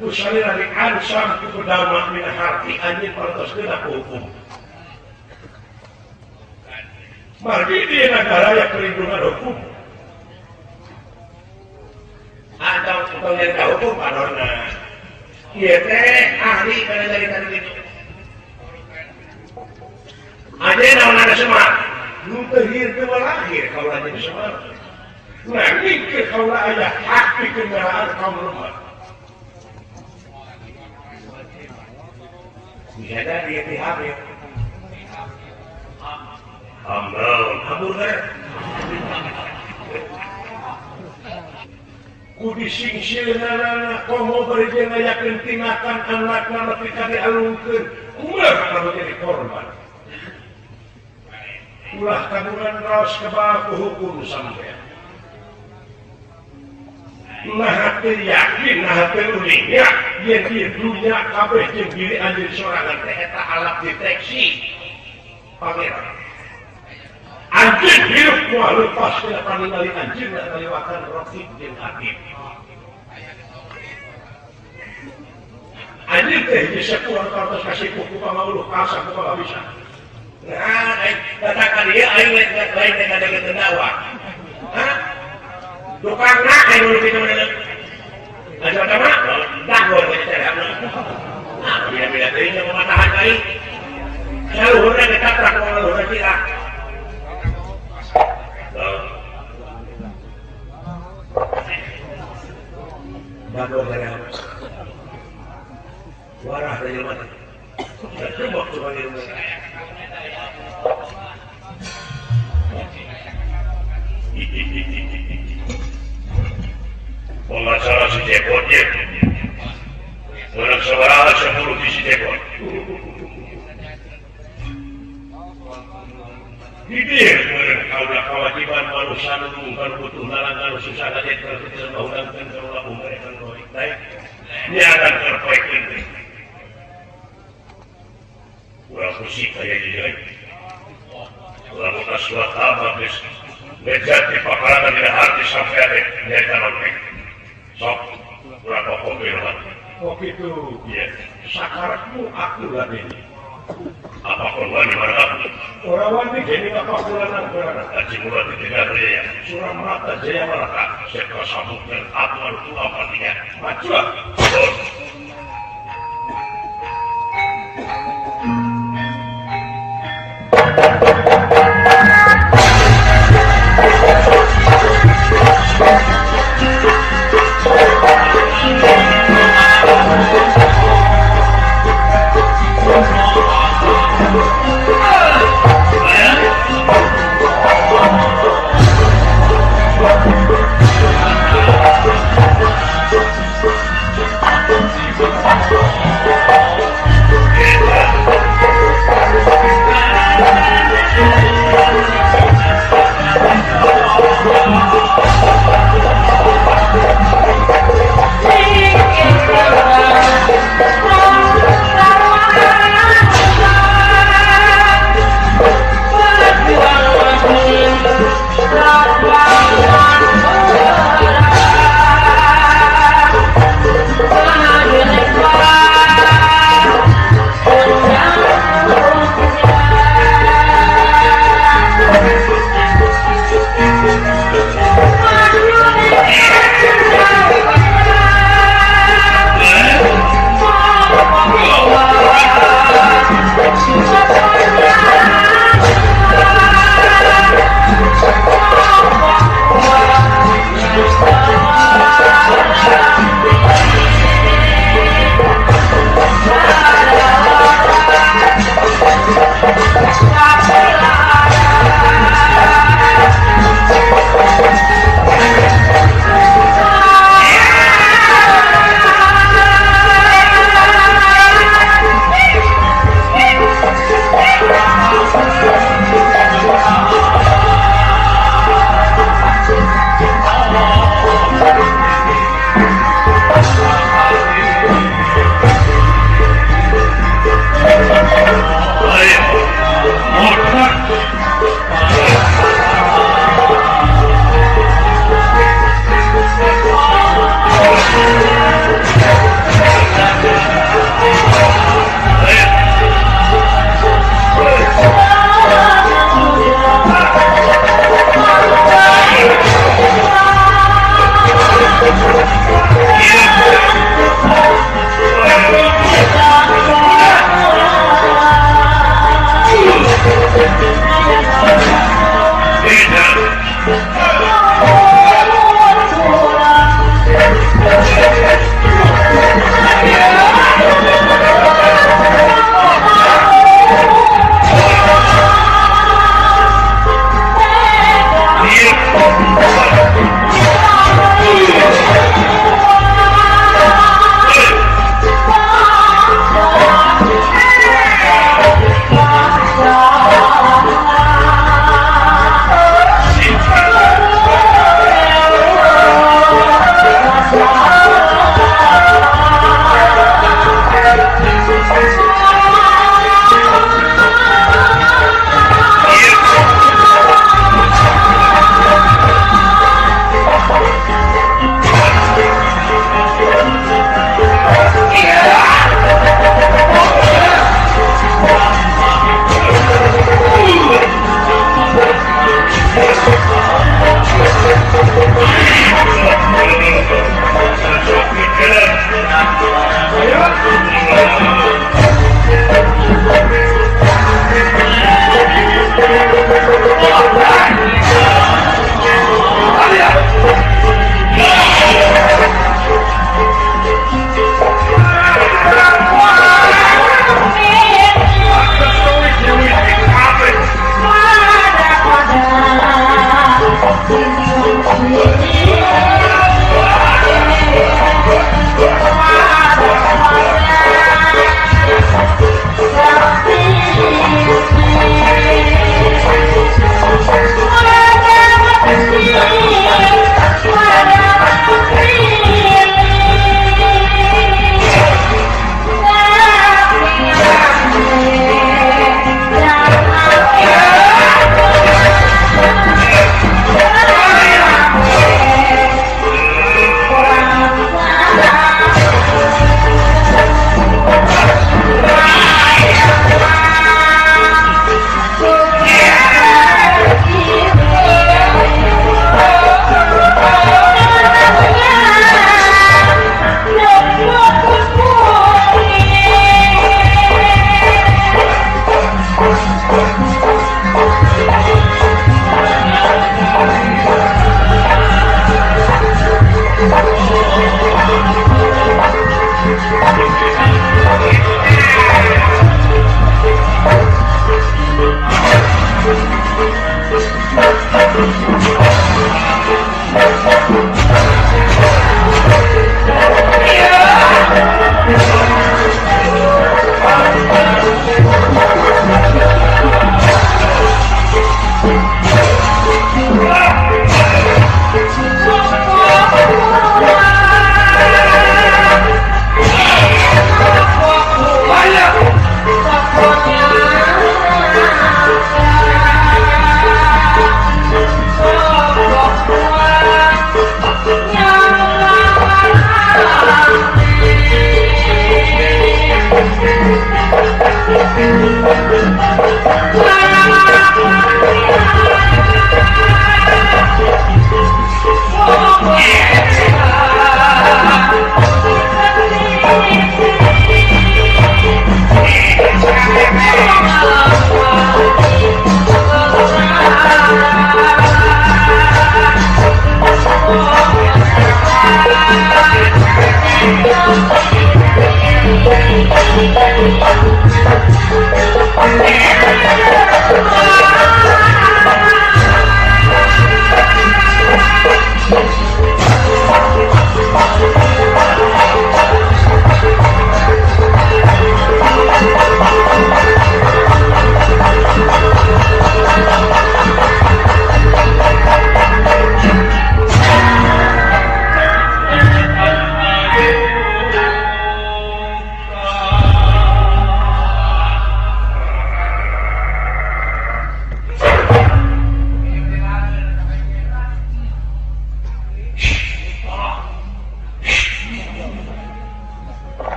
ku salira diancam ku dama mina harti anjeun parantos geuna hukum. Margi di negara yang perlindungan hukum. Atau pengen hukum panorna. Iya teh ahli pada dari itu. Ada naon ada Semar. Nu teu hieu teu lahir kalau aja Semar. Nah, mikir kalau ayah hati kendaraan kaum lemah. Bisa dari pihak ya. Amal, hamburger. Kudi singsilna komo bari dia ngayakeun tindakan anakna nepi ka dialungkeun. Ulah kalau jadi korban. Ulah kagungan raos kebal ku hukum sampean. Nah teu yakin, nah teu uning ya, yen di dunia kabeh jeung diri anjeun sorangan teh eta alat deteksi. Pangeran. Anjing hidup kuah lepas kena paningali anjing dan kaliwakan Rafid bin Habib. Anjing teh bisa kuah kartos kasih kuku pamauluh kasar kuku gak bisa. Nah, katakan dia lain ada ketendawa. Hah? Tukang nak yang dulu kita mendengar. Ada apa? Dagor kita cari. Nah, bila-bila terinya mematahan kali. Selalu hendak ketabrak mengeluh tidak. Dagor dari apa? Warah dari mana? Tertembak sebagai rumah. Pengacara si Cepot ya. Orang sebarang sepuluh di si Cepot. Hidir kaulah kewajiban manusia nunggukan butuh nalangan susah saja kalau kita mengundangkan kaulah mereka baik baik. Ini akan terbaik ini. Kurang musik kayak ini. Kurang kasuat apa bis. Ngejati pakarangan tidak arti sampai ada nyata nolpek. Sok, kurang pokok berulang. Oh gitu. Iya. Sakaratmu aku lah ini. Apa korban di mana kamu? Orang wani jadi apa kulanan kulanan. Haji Murad di Tiga Jaya. Surah Merata Jaya Merata. Sekal sabuk dan aku harus tua partinya. Majulah.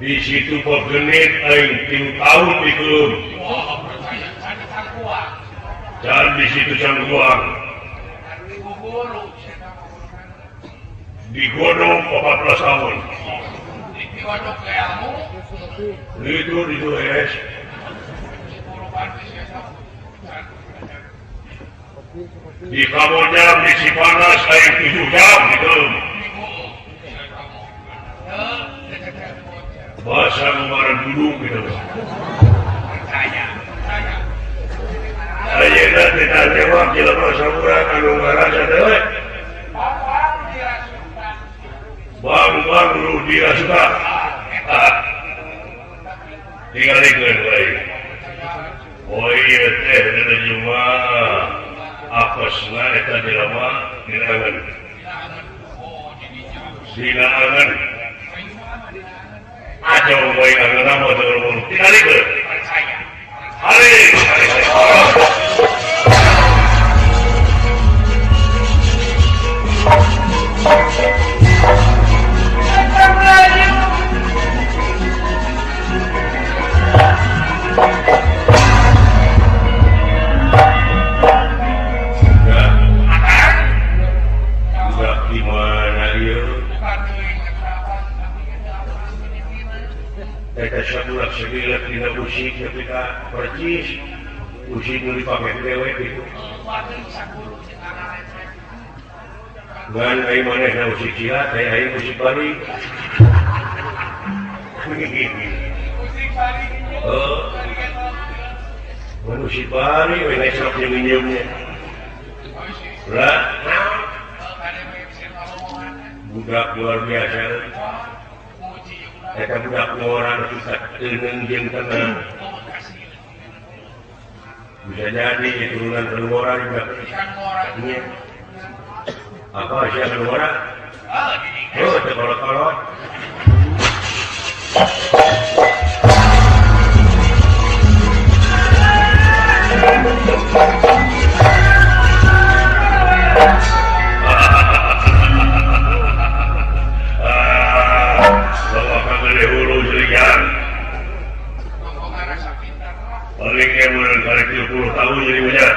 Di situ pegenit aing 3 tahun dikelum. Dan di situ Cangguang. Di Godong 14 tahun. Itu di es. Di Kamojang, di Cipanas, aing 7 jam dikelum. Bahasa Ngumaran Dudung gitu. Ayeuna kita tewak jelema saurang anu ngaraja teh. Bang lu dirasukan. Tinggalikeun wae. Oh ieu teh dina Jumaah. Apesna eta jelema dinaangan. Dinaangan. Aja baik angana motor tinggalikeun. Hari. Saburak segilat dina musik ketika percis musik nu dipake dewek itu ngan aing manehna musik jihad aing musik bari musik bari we naik sok nyeum-nyeumnya lah budak luar biasa. Eta budak orang susah tenang jeung tenang. Bisa jadi turunan orang juga. Iya. Apa siapa orang? Oh, tekolot-kolot. Palingnya mulai kali 30 tahun jadi banyak.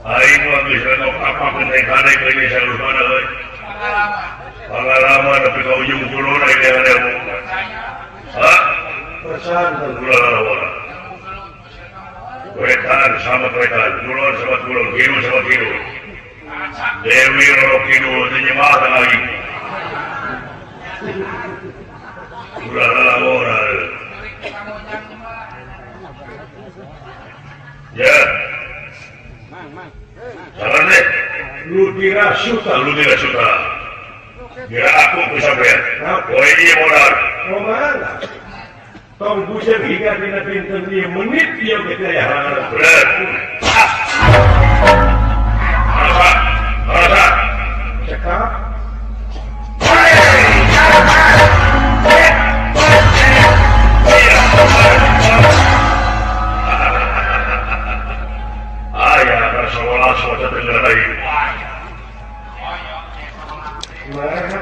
Aing mah bisa apa kenaikan ini saya harus mana lagi. Pengalaman tapi kau ujung pulau naik dengan ilmu. Hah? Perasaan pengalaman. Wetan sama wetan, kulon sama kulon, kidul sama kidul. Dewi roro kidul, ternyata lagi. Pengalaman. Ya. Jangan deh. Lu kira suka. Kira aku bisa bayar. Oh ini modal. Oh mana? Tong bujan hingga dina pinten dia menit dia kita ya. Berat. Rasa. Cekap.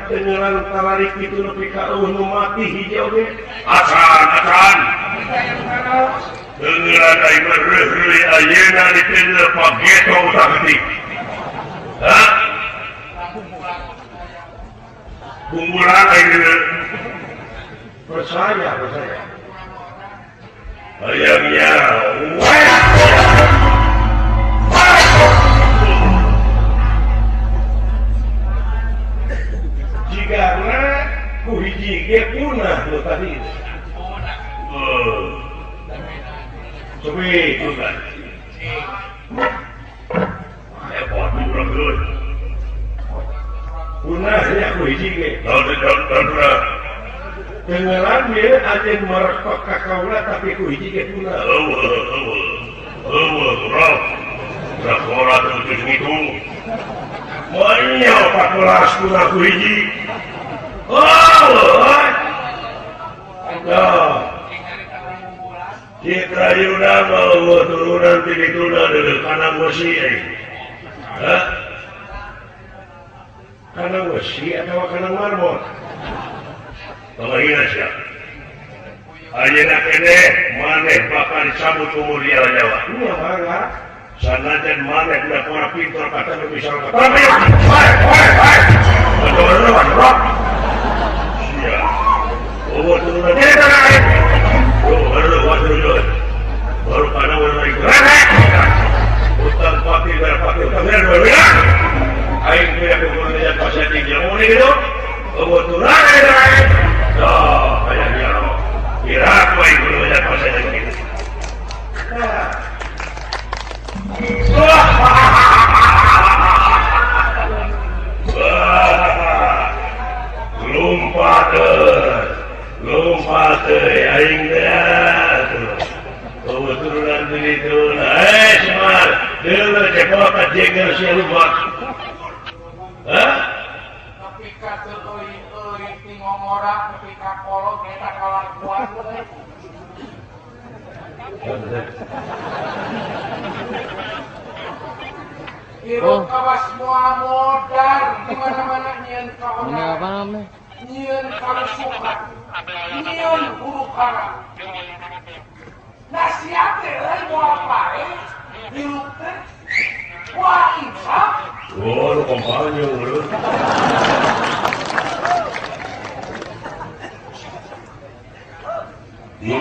Penyelang tarik itu lebih kau mati hijau deh. Acan. Dengeran ay mereh ayena di tenda pageto utakti. Hah? Kumpulan air. Percaya. Ayamnya. Karena kuhiji ge punah lo tadi. Coba itu kan. Repot kurang dulu. Punah ya kuhiji ge. Lalu dengeran dia ajen merekok kakaula tapi kuhiji ge punah. Kurang. Sekolah terus itu. Banyak 14 punah kuhiji. Citra Yuna mau turunan pilih tuna dari kanang wasi. Kanang wasi atau kanang marmor? Pemahina siapa? Ayeuna kene maneh bakal disambut umur dia Jawa. Iya bangga. Sanajan maneh udah pora pintar kata bisa kata. Hai. Betul. Oh, turunan kita naik. Baru pada warna itu. Utang pakai utang berbeda. Aing punya kemudian pasal tinggi mau ni gitu. Oh, turunan kita naik. Kayaknya loh. Kira aku aing punya pasal tinggi. Lompat aing dah. Oh turunan itu. Semar, dia cepat jeger si lupa. Hah? Tapi kata euy ngomora tapi kapolo kita kalah kuat. Hirup kawas semua modal di mana-mana nyen kawan. Ini apa namanya? Nyen kalau suka. Nyen huruf hara. Nasihat teh mau apa? Hirup teh. Wah, insaf. Oh, lu kompanya lu. Di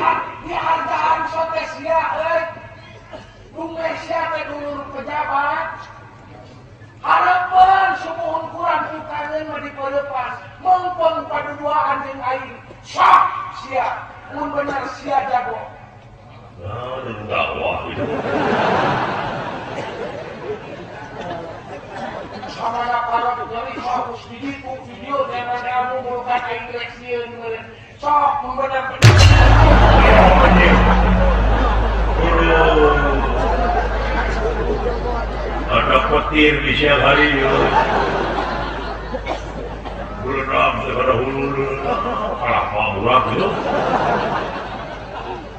hargaan sote sia euy. Bunga sia teh dulur pejabat. Harapan sumuhun kurang tukangan mah dipelepas. Mengpeng paduduaan jeung aing. Sok sia. Mun bener sia jago. Nah, itu dakwah itu. Sama nak kalau jadi sok terus di situ video dengan kamu bukan election sok membenar ada petir di siang hari berenang segala hulu kalah pamurah gitu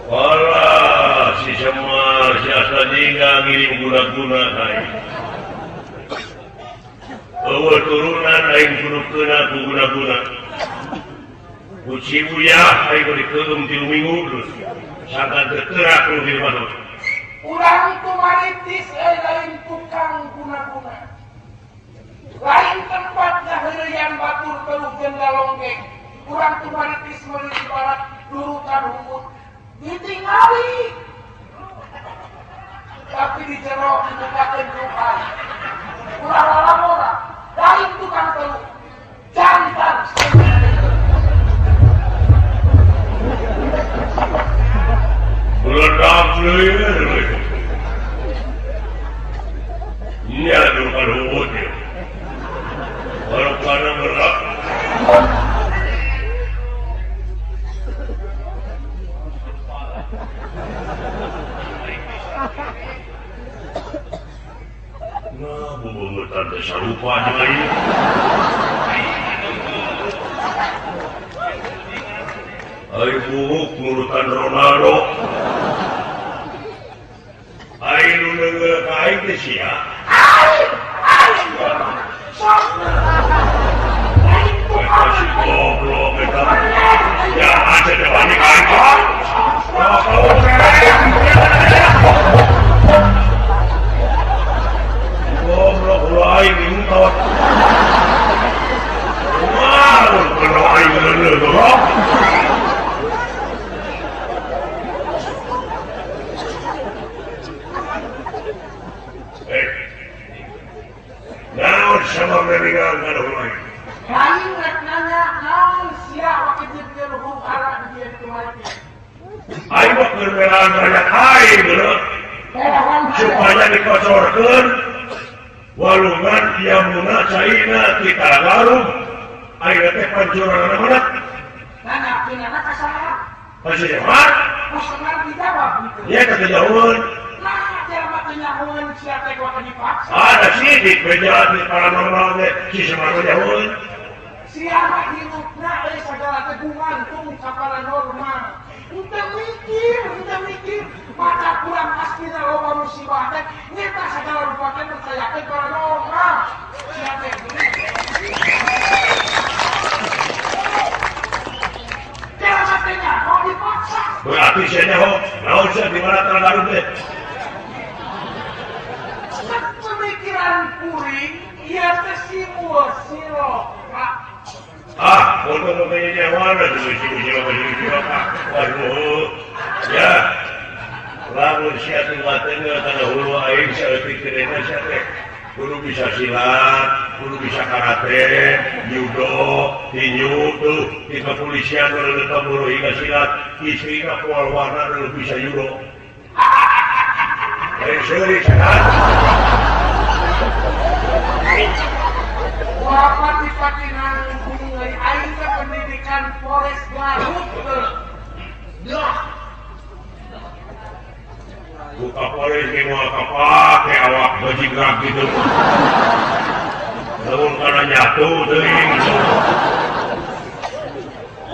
walah si Semar si Asadiga ngirim guna-guna naik awal turunan aing kudu-kuna ku guna-guna uci buyah aing dikeum 3 minggu terus sangat terkerak lu di mana urang itu maritis lain tukang guna-guna lain tempatnya heureuyang batur teluh gendalonggeng urang itu maritis meuli barat durutan humut ditinggali tapi di jero dibukakeun Tuhan urang lamongan lain tukang teluh jantan meledak leueur nya durukan humut ya kalau kana berat nah bubungutan sarupa aja ini ayo bubuk nurutan Ronaldo ayo nu denger ka aing teh sia kasih goblok eta ya aja teh bani ka aing goblok lu aing intot wah lu aing bener goblok naon sama meringan kana ulai lain rek nanya naon sia wake dia luhur arah dia kemarin aing mah keur belaan rakyat aing bener supaya dikocorkeun walungan diamuna caina kita garung aing teh pancuran mana nanya pinana ka saha masih jaman kusengar dijawab gitu dia kejauhan nah jelema teh nyahoeun sia teh kudu dipaksa ada sidik bejalan di paranormal teh si Semar jauhan sia mah hidupna sagala teh gumantung ka paranormal Udah mikir, mata kurang aslinya loba musibah teh, nyata segala rupa teh percayakan paranormal. Siapa yang ini? Jangan katanya, mau dipaksa. berarti saya nyaho naon sia di mana tanah garut teh Pemikiran kuring, ia teh simul siroka. untuk kayaknya mana tuh si aduh ya lamun sia teh watengna kana hulu aing saeutik kedeuna sia teh kudu bisa silat kudu bisa karate judo tinju tuh di kepolisian udah kaburu hingga silat istrina polwana udah bisa judo serius kan Bapak dipati nanggung dari aing ke pendidikan Polres Garut. buka polres ke mau kapake awak baju gerak gitu namun karena nyatu teuing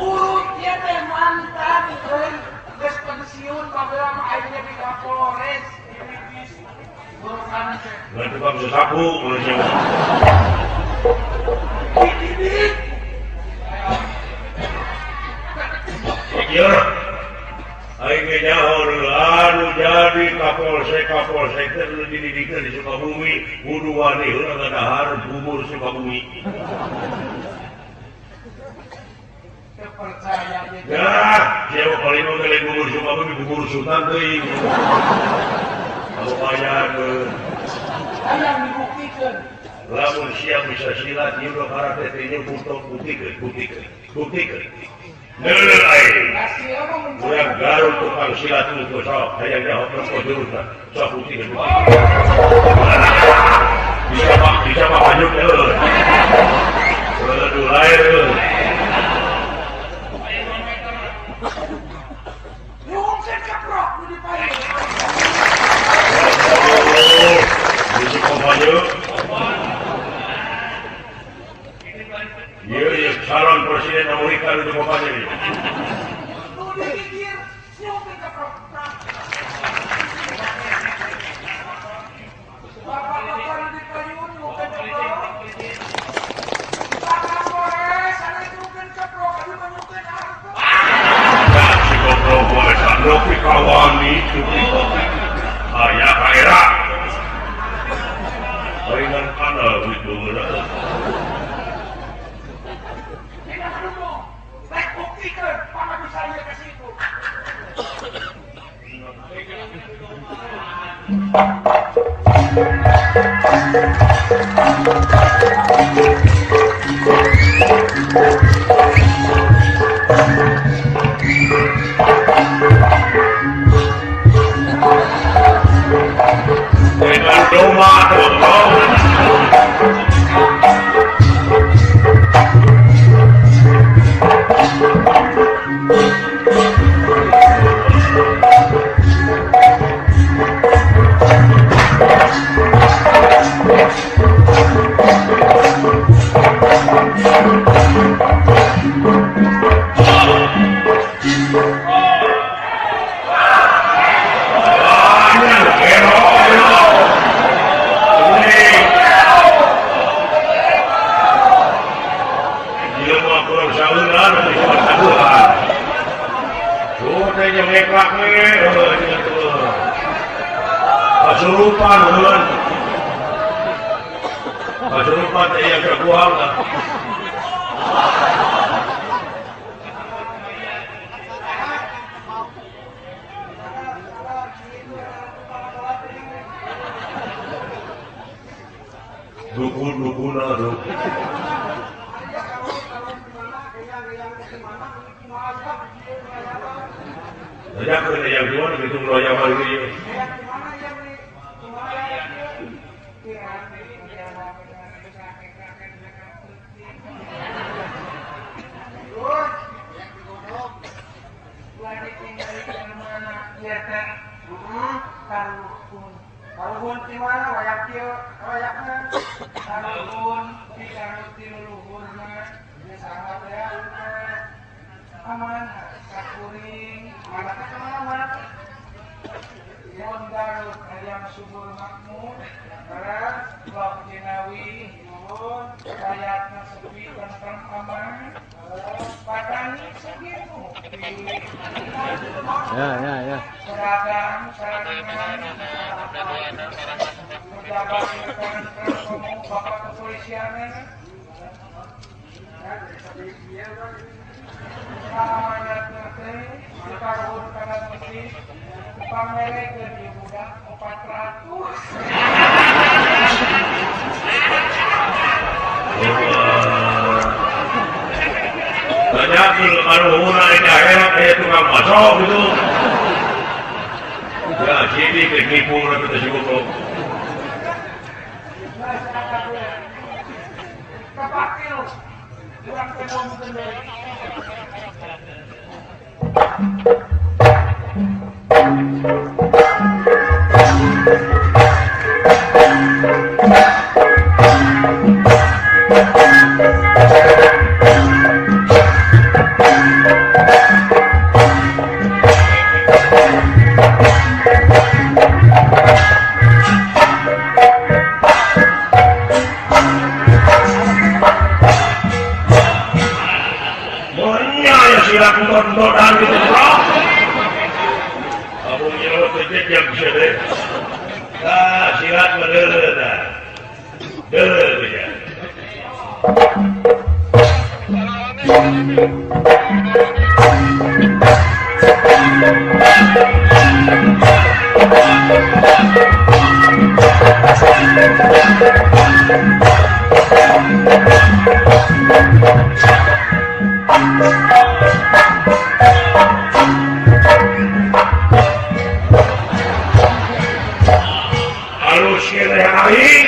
Urutnya teh mantan geus pensiun babela mah aingnya di Kapolres Iblis. Bukan teh. ngan tukang sesapu manusia Dididik. iya aing ge nyaho anu jadi kapolsek teh nu dididikeun di Sukabumi kudu wani heula ngadahar bubur Sukabumi Kepercayaan ya siapa paling mau ngeleng bubur Sukabumi bubur Sultan teuing kalau bayar yang dibuktikan. lamun siap bisa silat judo karate tinju buktikan neuleuh aing Kasih apa mencari. urang Garut tukang silat itu sok hayang jawab terus jurusna sok buktikan bisa pak hanyut yuk. Iya, calon presiden Amerika itu bapaknya nih. Nopi kawani ayah kaira dengan kanal itu benar. Tidak dulu, naik buktikan mana bisa dia ke situ. Dengan doma Kesurupan yang terbuang lah. Dukun aduh. Sejak yang gimana itu melayang ini. Kalun di mana wayak kieu wayakna kalun di karuti luluhurna di sahabat ya aman sakuring mana teh kemana Yon Garut ayam subur makmur barang blok Jinawi nuhun rayatna sepi tentang aman padani segitu ya seragam saringan pejabat ngomong bapak kepolisian amanat ngerti dikarun kana mesti pamerekeun di budak 400 banyak kalau mulai daerah kayak tukang masuk gitu ya jadi ketipu nanti tersebut kok kepakil kurang penuh sendiri Tontonan gitu bro abang nyelot kejek yang bisa deh silat berdele dah dele aja halus kira yang lain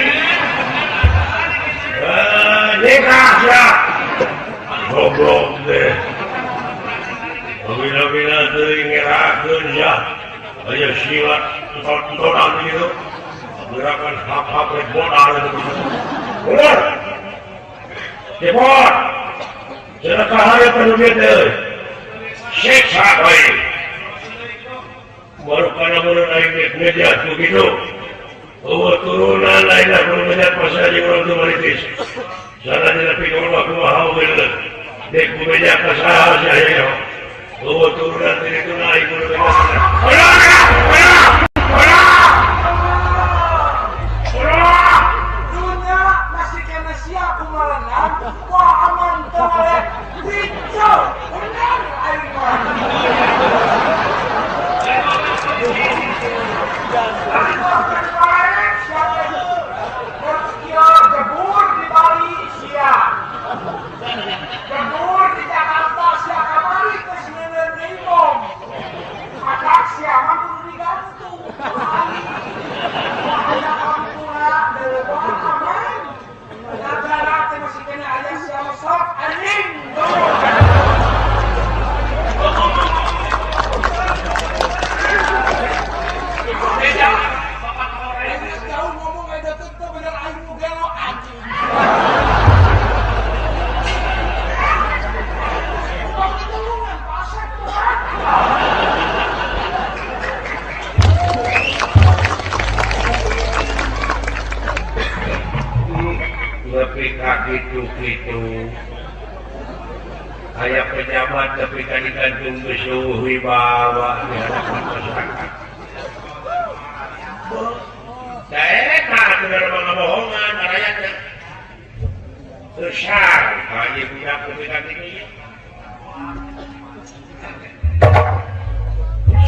nikah ya goblok deh bina-bina tering ngerakeun ya aja silat tontonan gitu gerakan hap-hap rebonal ular cepot jangan kahaya penulis deh siksa baik baru karena mulai naik ngejat begitu turunan lainlah perlu ngejat pasal yang orang tua malitis sana tapi kalau aku mahal bener dek bumenya kasar saya turunan itu naik perlu ngejat ayah pejabat tapi kan digantung bersuh wibawa di hadapan masyarakat. Saya tak dalam bohongan rakyatnya. Besar hanya punya kebetulan ini.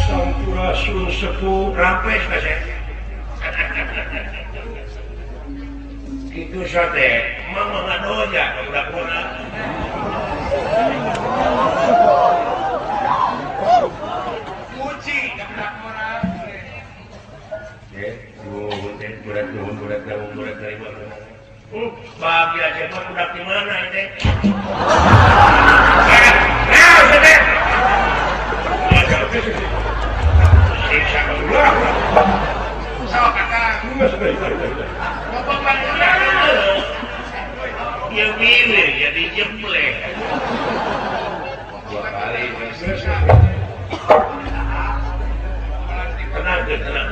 Sampurasun sepuh rampes kasih. Itu sate, mama ngadoja budak-budak. Muci budak-budak. Budak dari mana? Bahagia aja budak di mana ini? Nah, sate. Siksa kedua. Sawa kakak. Yang milih jadi jemplek. Dua kali tenang.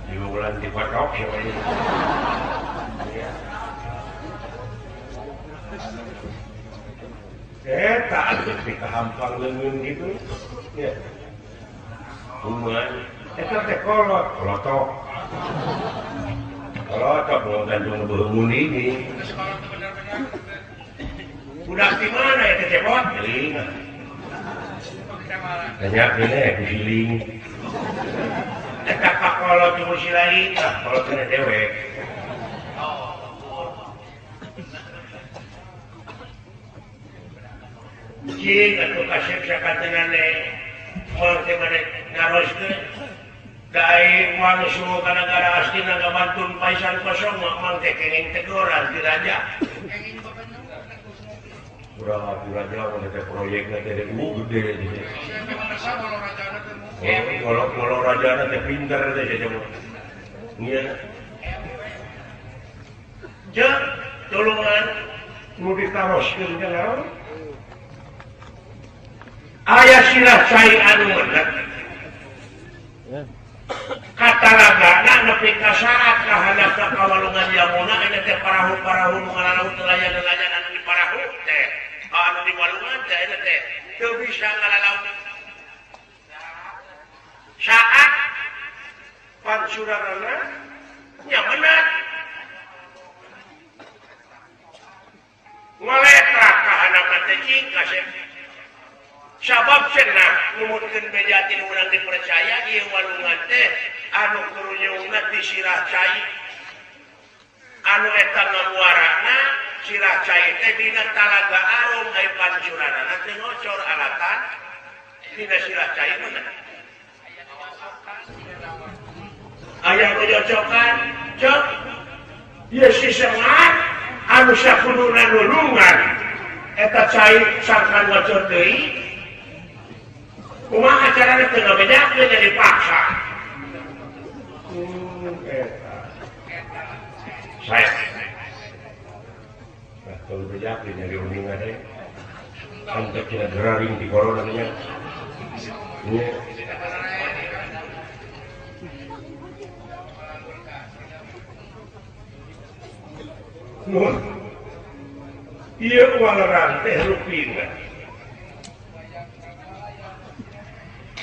Di bulan di patok siapa ini? Tak ada kita hampang lengan gitu. Ya. Kuman. Itu kolot, kolotok. Kolotok mau gantung berhubung ini. Budak di mana itu cepot? Geling. Banyak ini kusiling. Tak kolot cuma silain, kolot kena dewek. Jing atau kasih syakatanane mau kemana naroskeun dai uang suruh ka negara asli naga bantun paisan kosong mang teh kenging teguran di raja pura raja mau teh proyekna teh gede gitu. Kalau raja teh pintar teh jago. Iya. Jeung tulungan nu ditaroskeun ka naon? Ayah silah cai anu menang kata lagana nepi kasyarat kahanap ka kawalungan yamuna ini teh parahu mengalau nelayan anu di parahu teh anu di walungan teh ini teh teu bisa ngalalau saat pansurarana nya benar ngaletra kahanap teh cing kasih sabab cenah numutkeun bejatin urang dipercaya ieu walungan teh anu kurunyungna di sirah cai anu eta ngamuarana sirah cai teh dina talaga arum ai pancuranana teh ngocor alatan dina sirah cai mana aya cocokan cok ieu sisengan anu sakuduna nulungan eta cai sangkan ngocor deui kumaha carana teu ngabedakeun nya dipaksa. Saya kalau bedakeun nya diuningan deh. Antek kena geraring di corona nya. Nya. Nuhun. Ieu waleran teh rupina.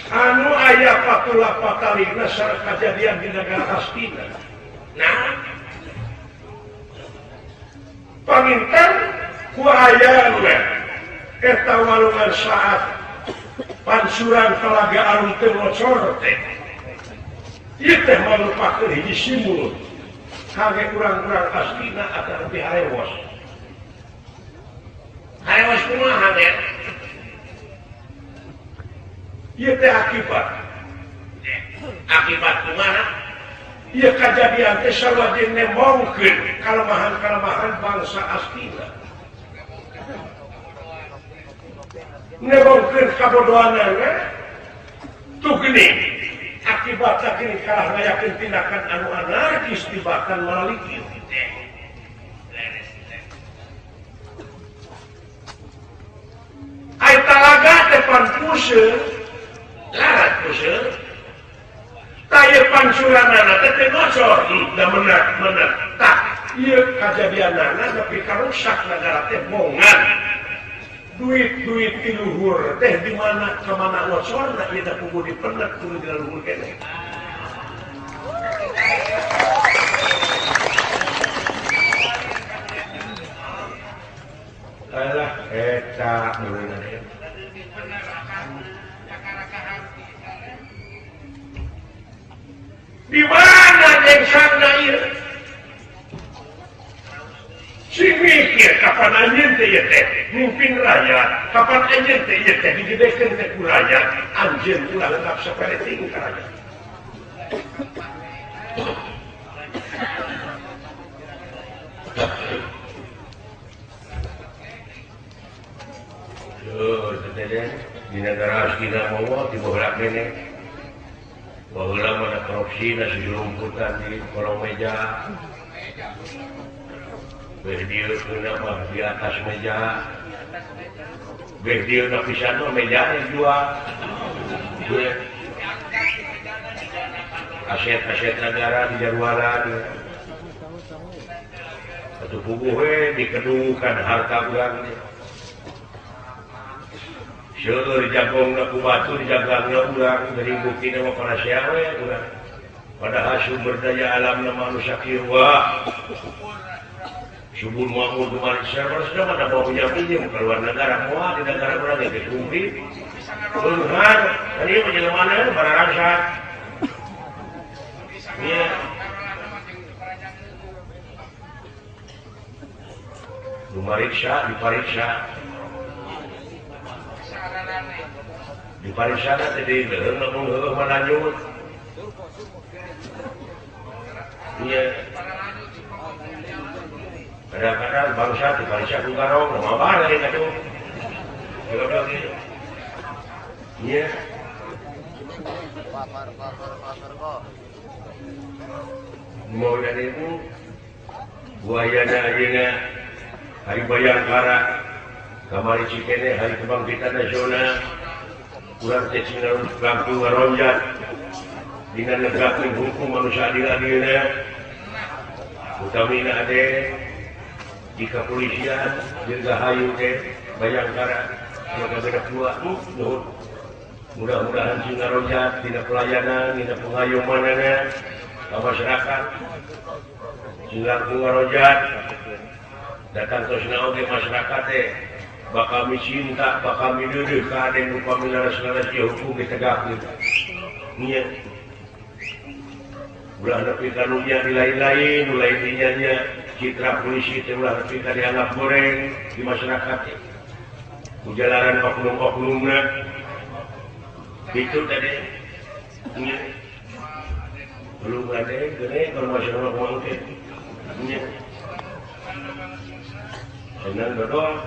Anu aya 48 kalina sareng kajadian di negara Astina. Nah, paminten kuayaan we eta walungan saat pansuran Talaga Arum teu ngocor teh. Ieu teh malupakeun hiji simbol kage urang-urang Astina akan lebih harewos. Harewos kumaha teh? Ieu teh akibat kumaha? Ieu kajadian teh sawajen nemongkeun kalemahan-kalemahan bangsa Astina. Nemongkeun kabodohanana tuh geuning akibatna geuning kalah ngayakeun tindakan anu anarkis tibatan malalikieu. Ai talaga teh panpuseun larat puseun taya pansuranana teh ngocor da menang tak ieu kajadianana nepi karusak nagara teh bongan duit di luhur teh di mana kemana ngocorna ieu teh kudu dipenek kudu di luhur keneh. Alah eta mulana di mana yang sana ieu? Si mikir kapan anjeun teh ieu teh mimpin rakyat, kapan anjeun teh ieu teh digedekeun teh ku rakyat, anjeun ulah lengkap sapere ting ka rakyat. Yo, teh di negara Astina mau dibohrak meneh. Baheula mana korupsi na rumputan di kolong meja. Beh dieu keuna mah di atas meja. Beh dieu na pisan mah meja jual. Beh aset-aset negara dijarualan. Atuh puguh we dikedukan harta urang. Seueur jagongna ku batu dijagangna urang dari buktina mah para siawe urang. Padahal sumber daya alamna manusia kieu wah. Subur makmur kemarin server sudah mana mau punya pinjam ke luar negara moal di negara urang ge kumpul. Beunghar tadi menjelema mana para rasa. Iya. Dipariksa tadi leureung lamun heueuh lanjut. Iya. Kadang-kadang bangsa dipariksa ku garong, mah dari katu. Kalau gitu. Iya. Mau dari itu buayana ayeuna hari Bayangkara kamari cikene hari kebangkitan nasional urang teh cina rampung ngaronjat dina negakeun hukum manusia adil-adilna utamina ade di kepolisian jeung gahayu teh Bayangkara semoga beda dua nuhun mudah-mudahan cina ngaronjat dina pelayanan dina pengayomanana ka masyarakat cina ngaronjat datang tosna oge masyarakat teh bakal cinta, bakal mideudeuh ka aden nu pamilaranas ieu hukum ditegakkeun. Nya. Ulah nepi ka nu nya lain-lain, nu lain nya citra polisi teh ulah nepi ka dianggap goreng di masyarakat. Ku jalaran oknum-oknumna. Itu tadi. Nya. Belum ada gede kalau masyarakat ngomong teh. Nya. Senang dodol.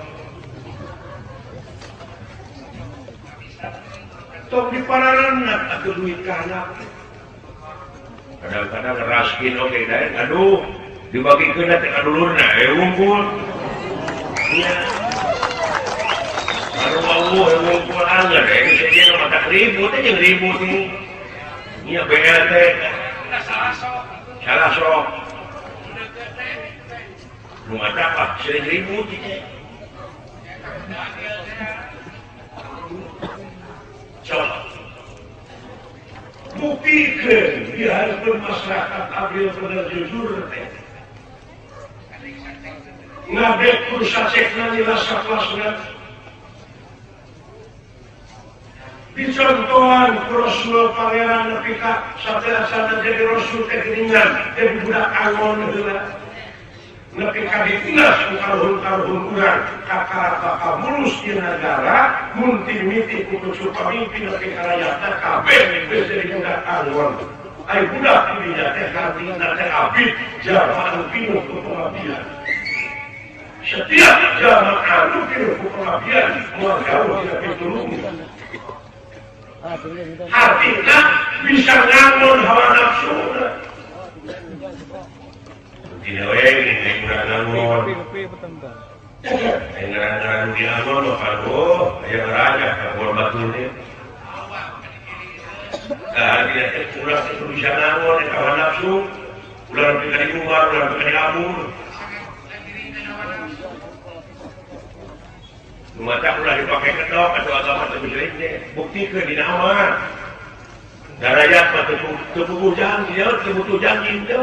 tong di pararanna atuh duit ka anak. Kadang-kadang raskin oke daen, aduh dibagikeun teh ka dulurna, unggul. Iya. Anu mau unggul anggar, ini saja mata ribut aja ribut nih. Iya BLT. Salah sok. Rumah apa? Sering ribut gitu. Coba. Buktikan di hadapan masyarakat adil benar jujur teh. Ngabek kursa cekna nila saklasna. Dicontohan Rasul Pangeran nepi ka saterasana jadi Rasul teh geuningan jadi budak angon heula. Nepi ka ditinggal karuhun-karuhun urang ka mulus di negara mun timiti kudu pamimpin nepi ka rakyatna kabeh geus jadi budak angon. Ai budak didinya teh hartina teh abid jamaah pinuh ku pengabdian. Setiap jamaah anu pinuh ku pengabdian moal jauh tina pitulung. Artinya bisa ngangon hawa nafsu. Tidak ini kurang ngangon. Ngangon di ngangon kalau yang raja kalau batul ni. Tidak kurang itu bisa ngangon hawa nafsu. Ular pergi di rumah, ular pergi di abur. Mata ulah dipakai kedok atau agama terbujuliknya buktikan di nama darajat mata tubuh janji dia tubuh janji itu